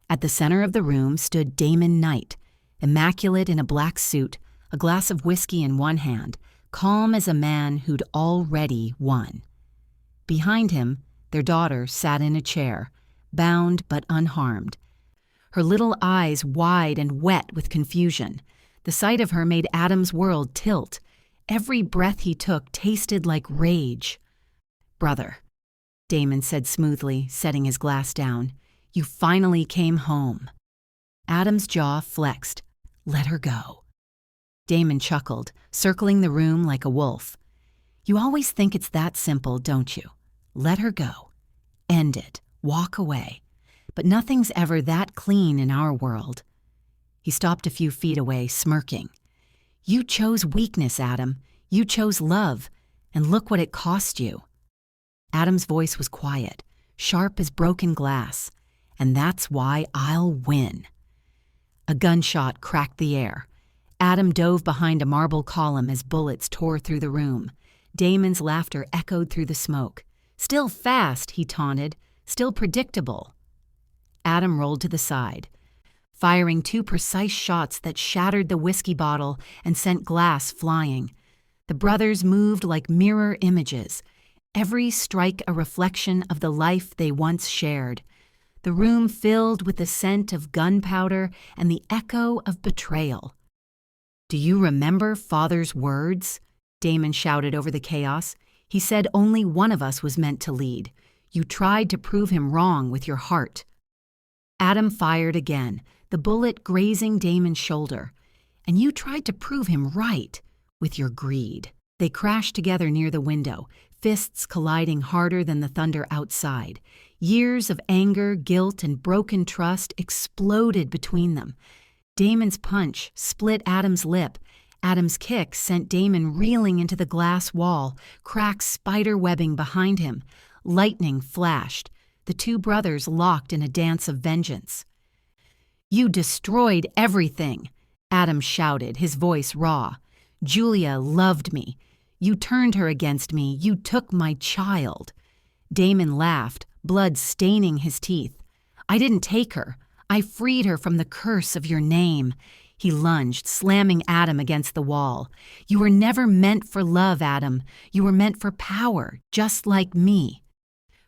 At the center of the room stood Damon Knight, immaculate in a black suit, a glass of whiskey in one hand, calm as a man who'd already won. Behind him, their daughter sat in a chair, bound but unharmed. Her little eyes wide and wet with confusion. The sight of her made Adam's world tilt. Every breath he took tasted like rage. "Brother," Damon said smoothly, setting his glass down, "you finally came home." Adam's jaw flexed. "Let her go." Damon chuckled, circling the room like a wolf. "You always think it's that simple, don't you? Let her go. End it. Walk away. But nothing's ever that clean in our world." He stopped a few feet away, smirking. "You chose weakness, Adam. You chose love. And look what it cost you." Adam's voice was quiet, sharp as broken glass. "And that's why I'll win." A gunshot cracked the air. Adam dove behind a marble column as bullets tore through the room. Damon's laughter echoed through the smoke. "Still fast," he taunted. "Still predictable." Adam rolled to the side, firing two precise shots that shattered the whiskey bottle and sent glass flying. The brothers moved like mirror images, every strike a reflection of the life they once shared. The room filled with the scent of gunpowder and the echo of betrayal. "Do you remember Father's words?" Damon shouted over the chaos. "He said only one of us was meant to lead. You tried to prove him wrong with your heart." Adam fired again, the bullet grazing Damon's shoulder. "And you tried to prove him right with your greed." They crashed together near the window, fists colliding harder than the thunder outside. Years of anger, guilt, and broken trust exploded between them. Damon's punch split Adam's lip. Adam's kick sent Damon reeling into the glass wall, cracks spider-webbing behind him. Lightning flashed. The two brothers locked in a dance of vengeance. "You destroyed everything," Adam shouted, his voice raw. "Julia loved me. You turned her against me. You took my child." Damon laughed, blood staining his teeth. "I didn't take her. I freed her from the curse of your name." He lunged, slamming Adam against the wall. "You were never meant for love, Adam. You were meant for power, just like me."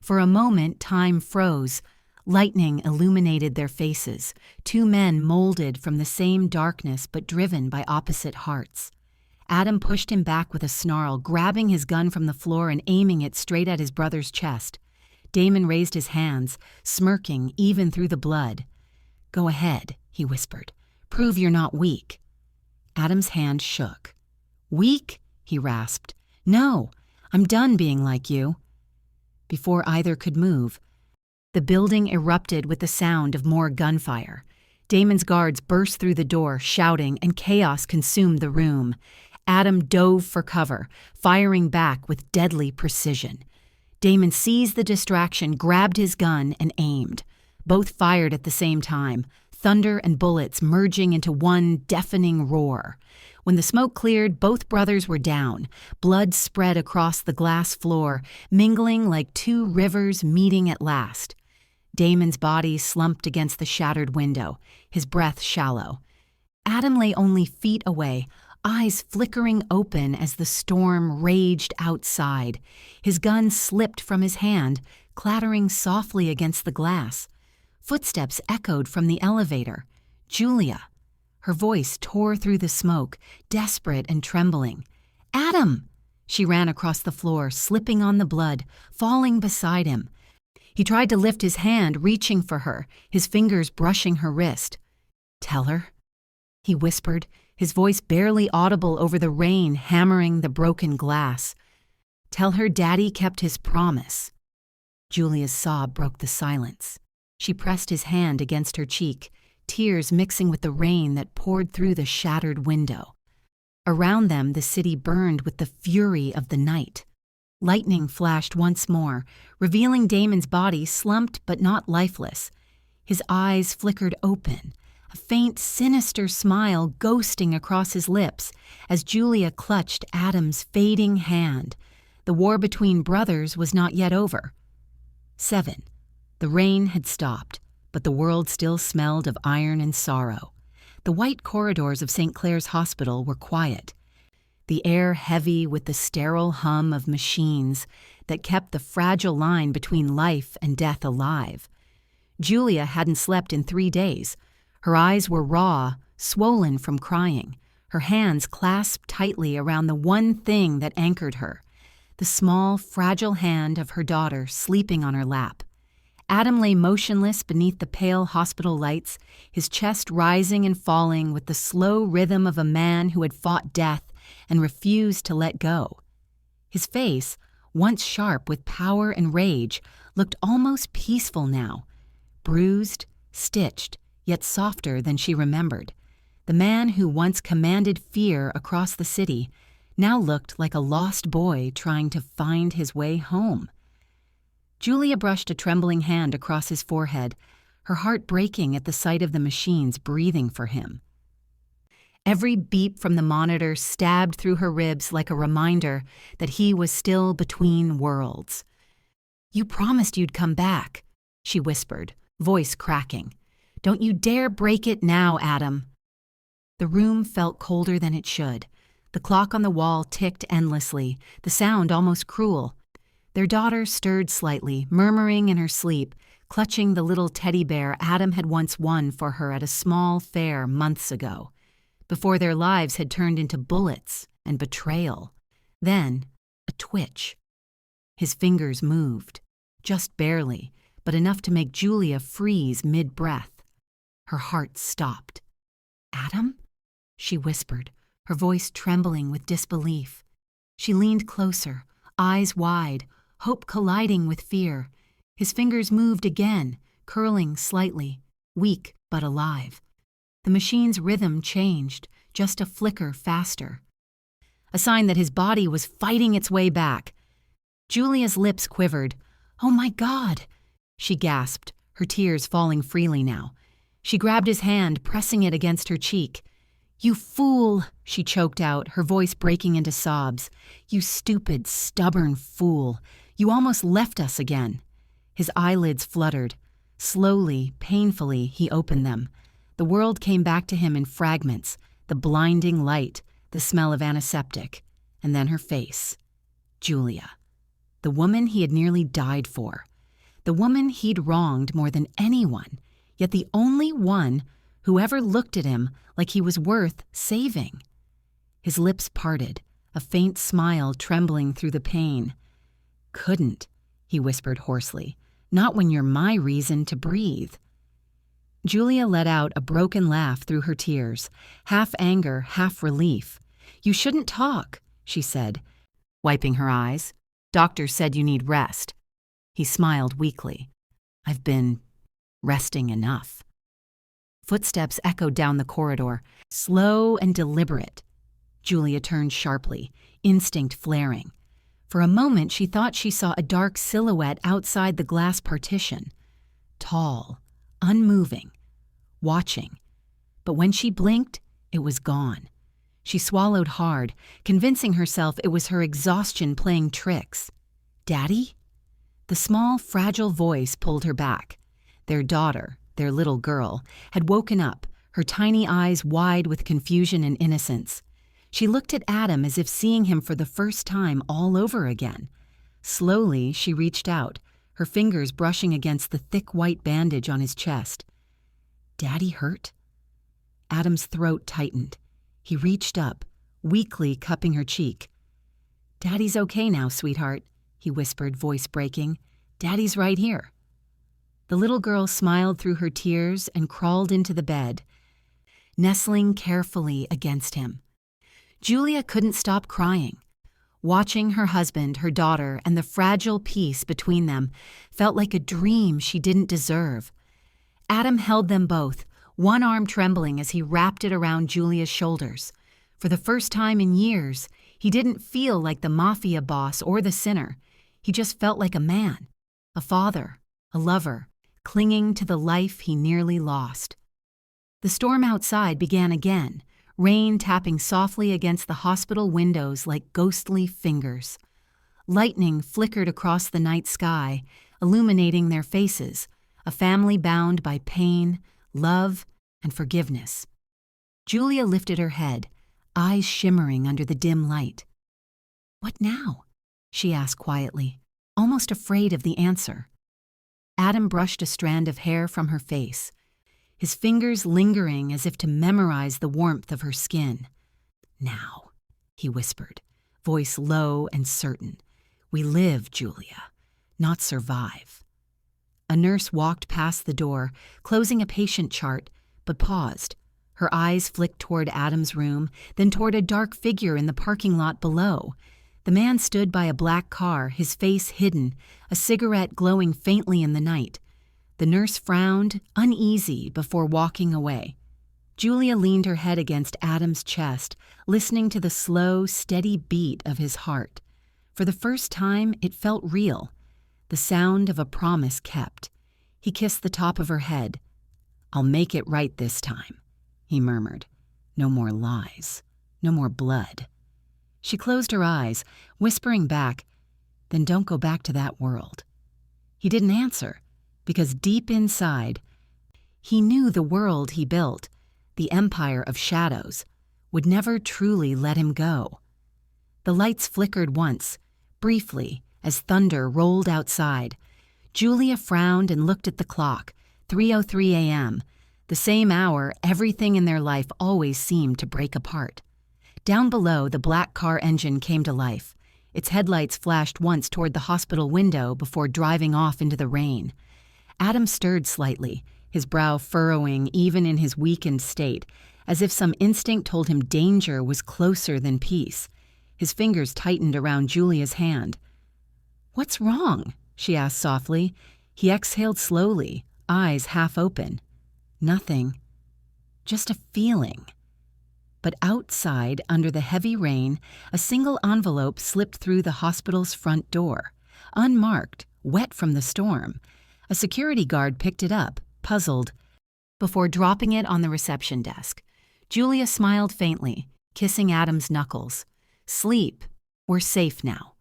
For a moment, time froze. Lightning illuminated their faces, two men molded from the same darkness but driven by opposite hearts. Adam pushed him back with a snarl, grabbing his gun from the floor and aiming it straight at his brother's chest. Damon raised his hands, smirking even through the blood. "Go ahead," he whispered. "Prove you're not weak." Adam's hand shook. "Weak?" he rasped. "No, I'm done being like you." Before either could move, the building erupted with the sound of more gunfire. Damon's guards burst through the door, shouting, and chaos consumed the room. Adam dove for cover, firing back with deadly precision. Damon seized the distraction, grabbed his gun, and aimed. Both fired at the same time, thunder and bullets merging into one deafening roar. When the smoke cleared, both brothers were down. Blood spread across the glass floor, mingling like two rivers meeting at last. Damon's body slumped against the shattered window, his breath shallow. Adam lay only feet away, eyes flickering open as the storm raged outside. His gun slipped from his hand, clattering softly against the glass. Footsteps echoed from the elevator. Julia. Her voice tore through the smoke, desperate and trembling. "Adam!" She ran across the floor, slipping on the blood, falling beside him. He tried to lift his hand, reaching for her, his fingers brushing her wrist. "Tell her," he whispered, his voice barely audible over the rain hammering the broken glass. "Tell her Daddy kept his promise." Julia's sob broke the silence. She pressed his hand against her cheek, tears mixing with the rain that poured through the shattered window. Around them, the city burned with the fury of the night. Lightning flashed once more, revealing Damon's body slumped but not lifeless. His eyes flickered open, a faint, sinister smile ghosting across his lips as Julia clutched Adam's fading hand. The war between brothers was not yet over. 7. The rain had stopped, but the world still smelled of iron and sorrow. The white corridors of St. Clair's Hospital were quiet, the air heavy with the sterile hum of machines that kept the fragile line between life and death alive. Julia hadn't slept in 3 days. Her eyes were raw, swollen from crying, her hands clasped tightly around the one thing that anchored her, the small, fragile hand of her daughter sleeping on her lap. Adam lay motionless beneath the pale hospital lights, his chest rising and falling with the slow rhythm of a man who had fought death and refused to let go. His face, once sharp with power and rage, looked almost peaceful now, bruised, stitched, yet softer than she remembered. The man who once commanded fear across the city now looked like a lost boy trying to find his way home. Julia brushed a trembling hand across his forehead, her heart breaking at the sight of the machines breathing for him. Every beep from the monitor stabbed through her ribs like a reminder that he was still between worlds. "You promised you'd come back," she whispered, voice cracking. "Don't you dare break it now, Adam." The room felt colder than it should. The clock on the wall ticked endlessly, the sound almost cruel. Their daughter stirred slightly, murmuring in her sleep, clutching the little teddy bear Adam had once won for her at a small fair months ago, before their lives had turned into bullets and betrayal. Then, a twitch. His fingers moved, just barely, but enough to make Julia freeze mid-breath. Her heart stopped. "Adam?" she whispered, her voice trembling with disbelief. She leaned closer, eyes wide, hope colliding with fear. His fingers moved again, curling slightly, weak but alive. The machine's rhythm changed, just a flicker faster. A sign that his body was fighting its way back. Julia's lips quivered. "Oh my God!" she gasped, her tears falling freely now. She grabbed his hand, pressing it against her cheek. "You fool!" she choked out, her voice breaking into sobs. "You stupid, stubborn fool. You almost left us again." His eyelids fluttered. Slowly, painfully, he opened them. The world came back to him in fragments, the blinding light, the smell of antiseptic, and then her face. Julia. The woman he had nearly died for. The woman he'd wronged more than anyone, yet the only one who ever looked at him like he was worth saving. His lips parted, a faint smile trembling through the pain. "Couldn't," he whispered hoarsely. "Not when you're my reason to breathe." Julia let out a broken laugh through her tears, half anger, half relief. "You shouldn't talk," she said, wiping her eyes. "Doctor said you need rest." He smiled weakly. "I've been resting enough." Footsteps echoed down the corridor, slow and deliberate. Julia turned sharply, instinct flaring. For a moment she thought she saw a dark silhouette outside the glass partition. Tall, unmoving, watching. But when she blinked, it was gone. She swallowed hard, convincing herself it was her exhaustion playing tricks. "Daddy?" The small, fragile voice pulled her back. Their daughter, their little girl, had woken up, her tiny eyes wide with confusion and innocence. She looked at Adam as if seeing him for the first time all over again. Slowly, she reached out, her fingers brushing against the thick white bandage on his chest. "Daddy hurt?" Adam's throat tightened. He reached up, weakly cupping her cheek. "Daddy's okay now, sweetheart," he whispered, voice breaking. "Daddy's right here." The little girl smiled through her tears and crawled into the bed, nestling carefully against him. Julia couldn't stop crying. Watching her husband, her daughter, and the fragile peace between them felt like a dream she didn't deserve. Adam held them both, one arm trembling as he wrapped it around Julia's shoulders. For the first time in years, he didn't feel like the Mafia boss or the sinner. He just felt like a man, a father, a lover, clinging to the life he nearly lost. The storm outside began again, rain tapping softly against the hospital windows like ghostly fingers. Lightning flickered across the night sky, illuminating their faces, a family bound by pain, love, and forgiveness. Julia lifted her head, eyes shimmering under the dim light. "What now?" she asked quietly, almost afraid of the answer. Adam brushed a strand of hair from her face, his fingers lingering as if to memorize the warmth of her skin. "Now," he whispered, voice low and certain. "We live, Julia, not survive." A nurse walked past the door, closing a patient chart, but paused. Her eyes flicked toward Adam's room, then toward a dark figure in the parking lot below. The man stood by a black car, his face hidden, a cigarette glowing faintly in the night. The nurse frowned, uneasy, before walking away. Julia leaned her head against Adam's chest, listening to the slow, steady beat of his heart. For the first time, it felt real, the sound of a promise kept. He kissed the top of her head. "I'll make it right this time," he murmured. "No more lies, no more blood." She closed her eyes, whispering back, "Then don't go back to that world." He didn't answer, because deep inside, he knew the world he built, the empire of shadows, would never truly let him go. The lights flickered once, briefly, as thunder rolled outside. Julia frowned and looked at the clock, 3:03 a.m., the same hour everything in their life always seemed to break apart. Down below, the black car engine came to life. Its headlights flashed once toward the hospital window before driving off into the rain. Adam stirred slightly, his brow furrowing even in his weakened state, as if some instinct told him danger was closer than peace. His fingers tightened around Julia's hand. "What's wrong?" she asked softly. He exhaled slowly, eyes half open. "Nothing. Just a feeling." But outside, under the heavy rain, a single envelope slipped through the hospital's front door. Unmarked, wet from the storm. A security guard picked it up, puzzled. Before dropping it on the reception desk, Julia smiled faintly, kissing Adam's knuckles. "Sleep. We're safe now."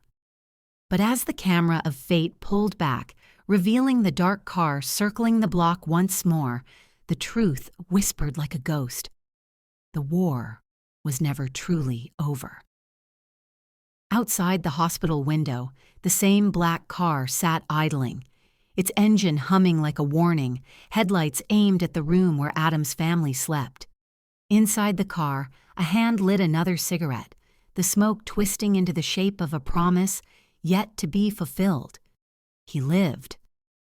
But as the camera of fate pulled back, revealing the dark car circling the block once more, the truth whispered like a ghost. The war was never truly over. Outside the hospital window, the same black car sat idling, its engine humming like a warning, headlights aimed at the room where Adam's family slept. Inside the car, a hand lit another cigarette, the smoke twisting into the shape of a promise yet to be fulfilled. "He lived.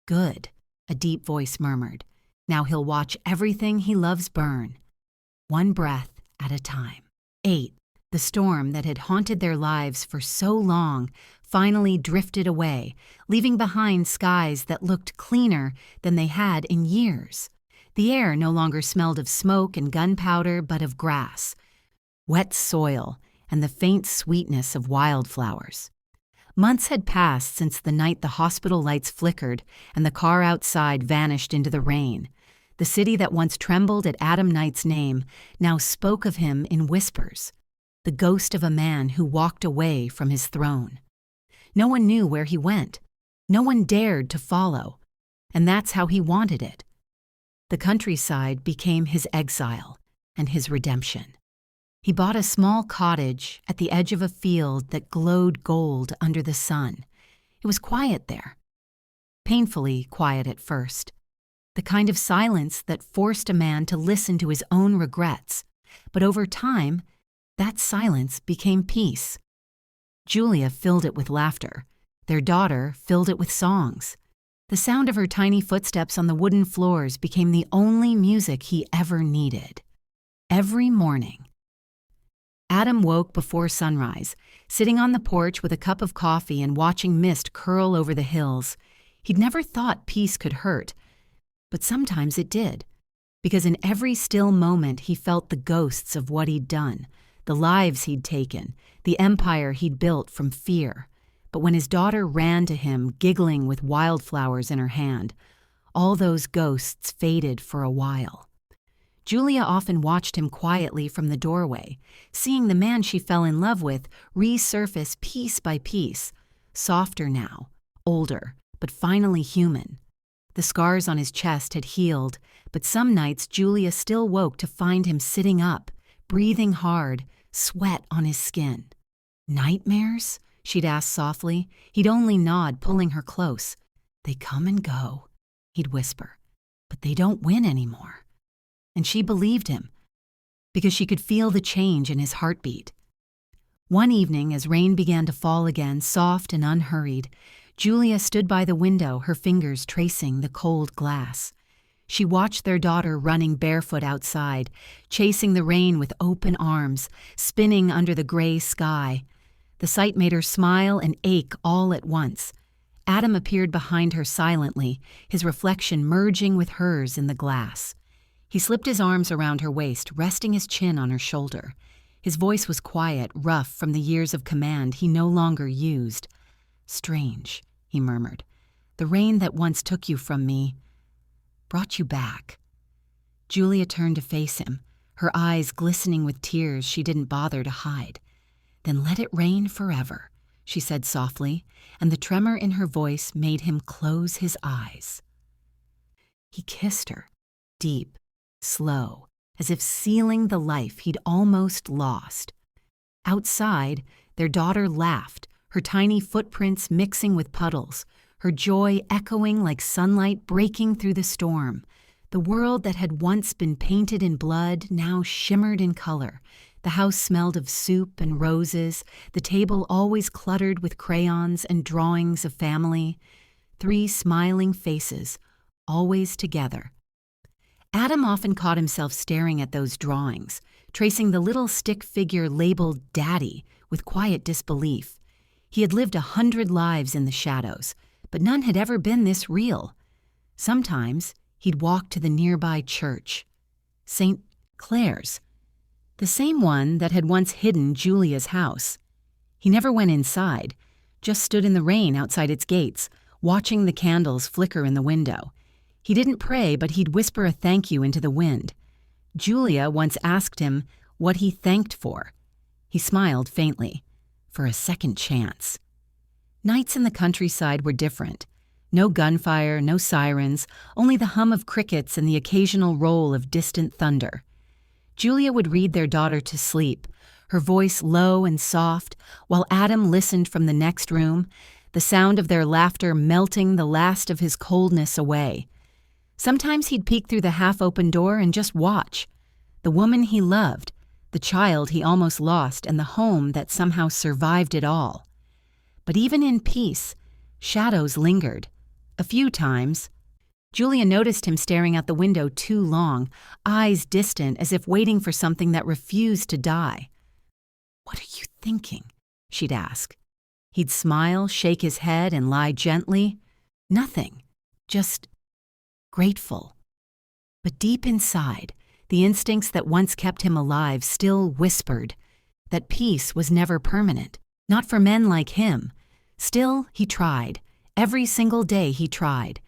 Good," a deep voice murmured. "Now he'll watch everything he loves burn. One breath at a time." 8. The storm that had haunted their lives for so long finally drifted away, leaving behind skies that looked cleaner than they had in years. The air no longer smelled of smoke and gunpowder, but of grass, wet soil, and the faint sweetness of wildflowers. Months had passed since the night the hospital lights flickered and the car outside vanished into the rain. The city that once trembled at Adam Knight's name now spoke of him in whispers, the ghost of a man who walked away from his throne. No one knew where he went. No one dared to follow. And that's how he wanted it. The countryside became his exile and his redemption. He bought a small cottage at the edge of a field that glowed gold under the sun. It was quiet there. Painfully quiet at first. The kind of silence that forced a man to listen to his own regrets. But over time, that silence became peace. Julia filled it with laughter. Their daughter filled it with songs. The sound of her tiny footsteps on the wooden floors became the only music he ever needed. Every morning, Adam woke before sunrise, sitting on the porch with a cup of coffee and watching mist curl over the hills. He'd never thought peace could hurt, but sometimes it did, because in every still moment he felt the ghosts of what he'd done, the lives he'd taken, the empire he'd built from fear. But when his daughter ran to him, giggling with wildflowers in her hand, all those ghosts faded for a while. Julia often watched him quietly from the doorway, seeing the man she fell in love with resurface piece by piece, softer now, older, but finally human. The scars on his chest had healed, but some nights Julia still woke to find him sitting up, breathing hard, sweat on his skin. "Nightmares?" she'd ask softly. He'd only nod, pulling her close. "They come and go," he'd whisper, "but they don't win anymore." And she believed him, because she could feel the change in his heartbeat. One evening, as rain began to fall again, soft and unhurried, Julia stood by the window, her fingers tracing the cold glass. She watched their daughter running barefoot outside, chasing the rain with open arms, spinning under the gray sky. The sight made her smile and ache all at once. Adam appeared behind her silently, his reflection merging with hers in the glass. He slipped his arms around her waist, resting his chin on her shoulder. His voice was quiet, rough from the years of command he no longer used. "Strange," he murmured. "The rain that once took you from me brought you back." Julia turned to face him, her eyes glistening with tears she didn't bother to hide. "Then let it rain forever," she said softly, and the tremor in her voice made him close his eyes. He kissed her, deep, slow, as if sealing the life he'd almost lost. Outside, their daughter laughed, her tiny footprints mixing with puddles, her joy echoing like sunlight breaking through the storm. The world that had once been painted in blood now shimmered in color. The house smelled of soup and roses, the table always cluttered with crayons and drawings of family. 3 smiling faces, always together. Adam often caught himself staring at those drawings, tracing the little stick figure labeled Daddy with quiet disbelief. He had lived 100 lives in the shadows, but none had ever been this real. Sometimes he'd walk to the nearby church, St. Clare's, the same one that had once hidden Julia's house. He never went inside, just stood in the rain outside its gates, watching the candles flicker in the window. He didn't pray, but he'd whisper a thank you into the wind. Julia once asked him what he thanked for. He smiled faintly. For a second chance. Nights in the countryside were different. No gunfire, no sirens, only the hum of crickets and the occasional roll of distant thunder. Julia would read their daughter to sleep, her voice low and soft, while Adam listened from the next room, the sound of their laughter melting the last of his coldness away. Sometimes he'd peek through the half-open door and just watch. The woman he loved, the child he almost lost, and the home that somehow survived it all. But even in peace, shadows lingered. A few times, Julia noticed him staring out the window too long, eyes distant as if waiting for something that refused to die. "What are you thinking?" she'd ask. He'd smile, shake his head, and lie gently. Nothing, just grateful. But deep inside, the instincts that once kept him alive still whispered that peace was never permanent, not for men like him. Still, he tried. Every single day he tried.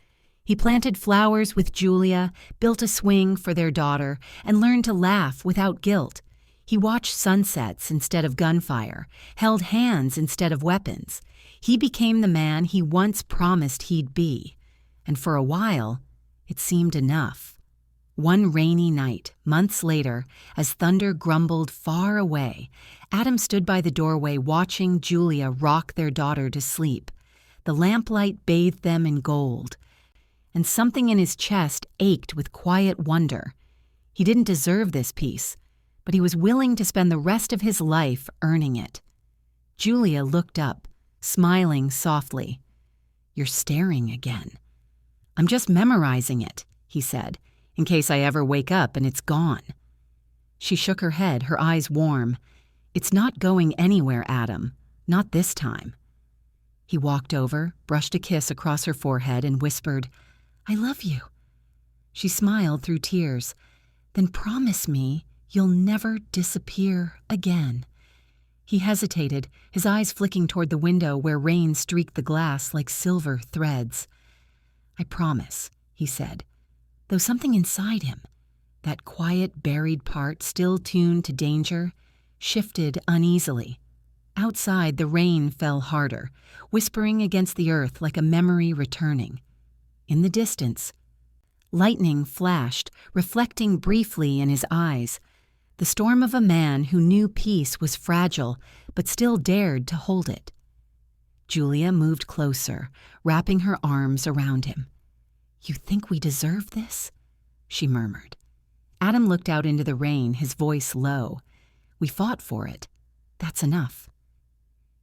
He planted flowers with Julia, built a swing for their daughter, and learned to laugh without guilt. He watched sunsets instead of gunfire, held hands instead of weapons. He became the man he once promised he'd be. And for a while, it seemed enough. One rainy night, months later, as thunder grumbled far away, Adam stood by the doorway watching Julia rock their daughter to sleep. The lamplight bathed them in gold, and something in his chest ached with quiet wonder. He didn't deserve this peace, but he was willing to spend the rest of his life earning it. Julia looked up, smiling softly. "You're staring again." "I'm just memorizing it," he said, "in case I ever wake up and it's gone." She shook her head, her eyes warm. "It's not going anywhere, Adam. Not this time." He walked over, brushed a kiss across her forehead, and whispered, "I love you." She smiled through tears. "Then promise me you'll never disappear again." He hesitated, his eyes flicking toward the window where rain streaked the glass like silver threads. "I promise," he said, though something inside him, that quiet, buried part still tuned to danger, shifted uneasily. Outside, the rain fell harder, whispering against the earth like a memory returning. In the distance, lightning flashed, reflecting briefly in his eyes, the storm of a man who knew peace was fragile but still dared to hold it. Julia moved closer, wrapping her arms around him. "You think we deserve this?" she murmured. Adam looked out into the rain, his voice low. "We fought for it. That's enough."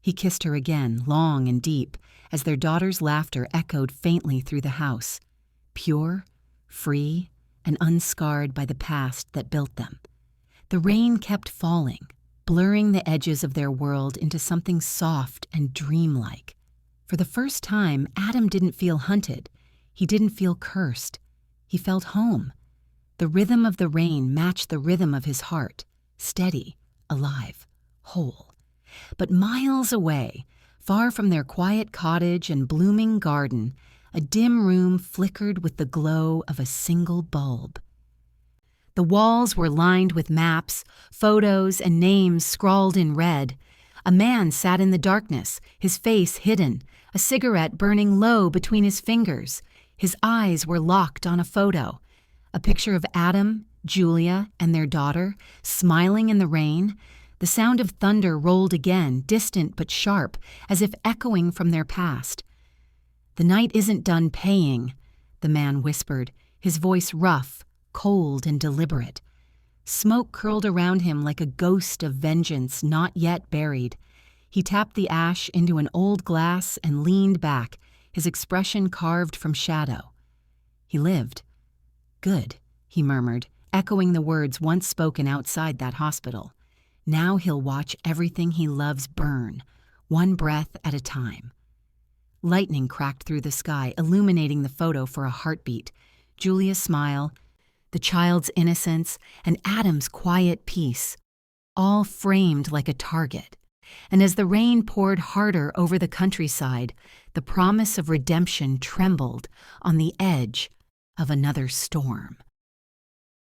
He kissed her again, long and deep, as their daughter's laughter echoed faintly through the house, pure, free, and unscarred by the past that built them. The rain kept falling, blurring the edges of their world into something soft and dreamlike. For the first time, Adam didn't feel hunted. He didn't feel cursed. He felt home. The rhythm of the rain matched the rhythm of his heart, steady, alive, whole. But miles away, far from their quiet cottage and blooming garden, a dim room flickered with the glow of a single bulb. The walls were lined with maps, photos, and names scrawled in red. A man sat in the darkness, his face hidden, a cigarette burning low between his fingers. His eyes were locked on a photo, a picture of Adam Julia and their daughter, smiling in the rain. The sound of thunder rolled again, distant but sharp, as if echoing from their past. "The night isn't done paying," the man whispered, his voice rough, cold, and deliberate. Smoke curled around him like a ghost of vengeance not yet buried. He tapped the ash into an old glass and leaned back, his expression carved from shadow. He lived. "Good," he murmured, echoing the words once spoken outside that hospital. Now he'll watch everything he loves burn, one breath at a time. Lightning cracked through the sky, illuminating the photo for a heartbeat. Julia's smile, the child's innocence, and Adam's quiet peace, all framed like a target. And as the rain poured harder over the countryside, the promise of redemption trembled on the edge of another storm.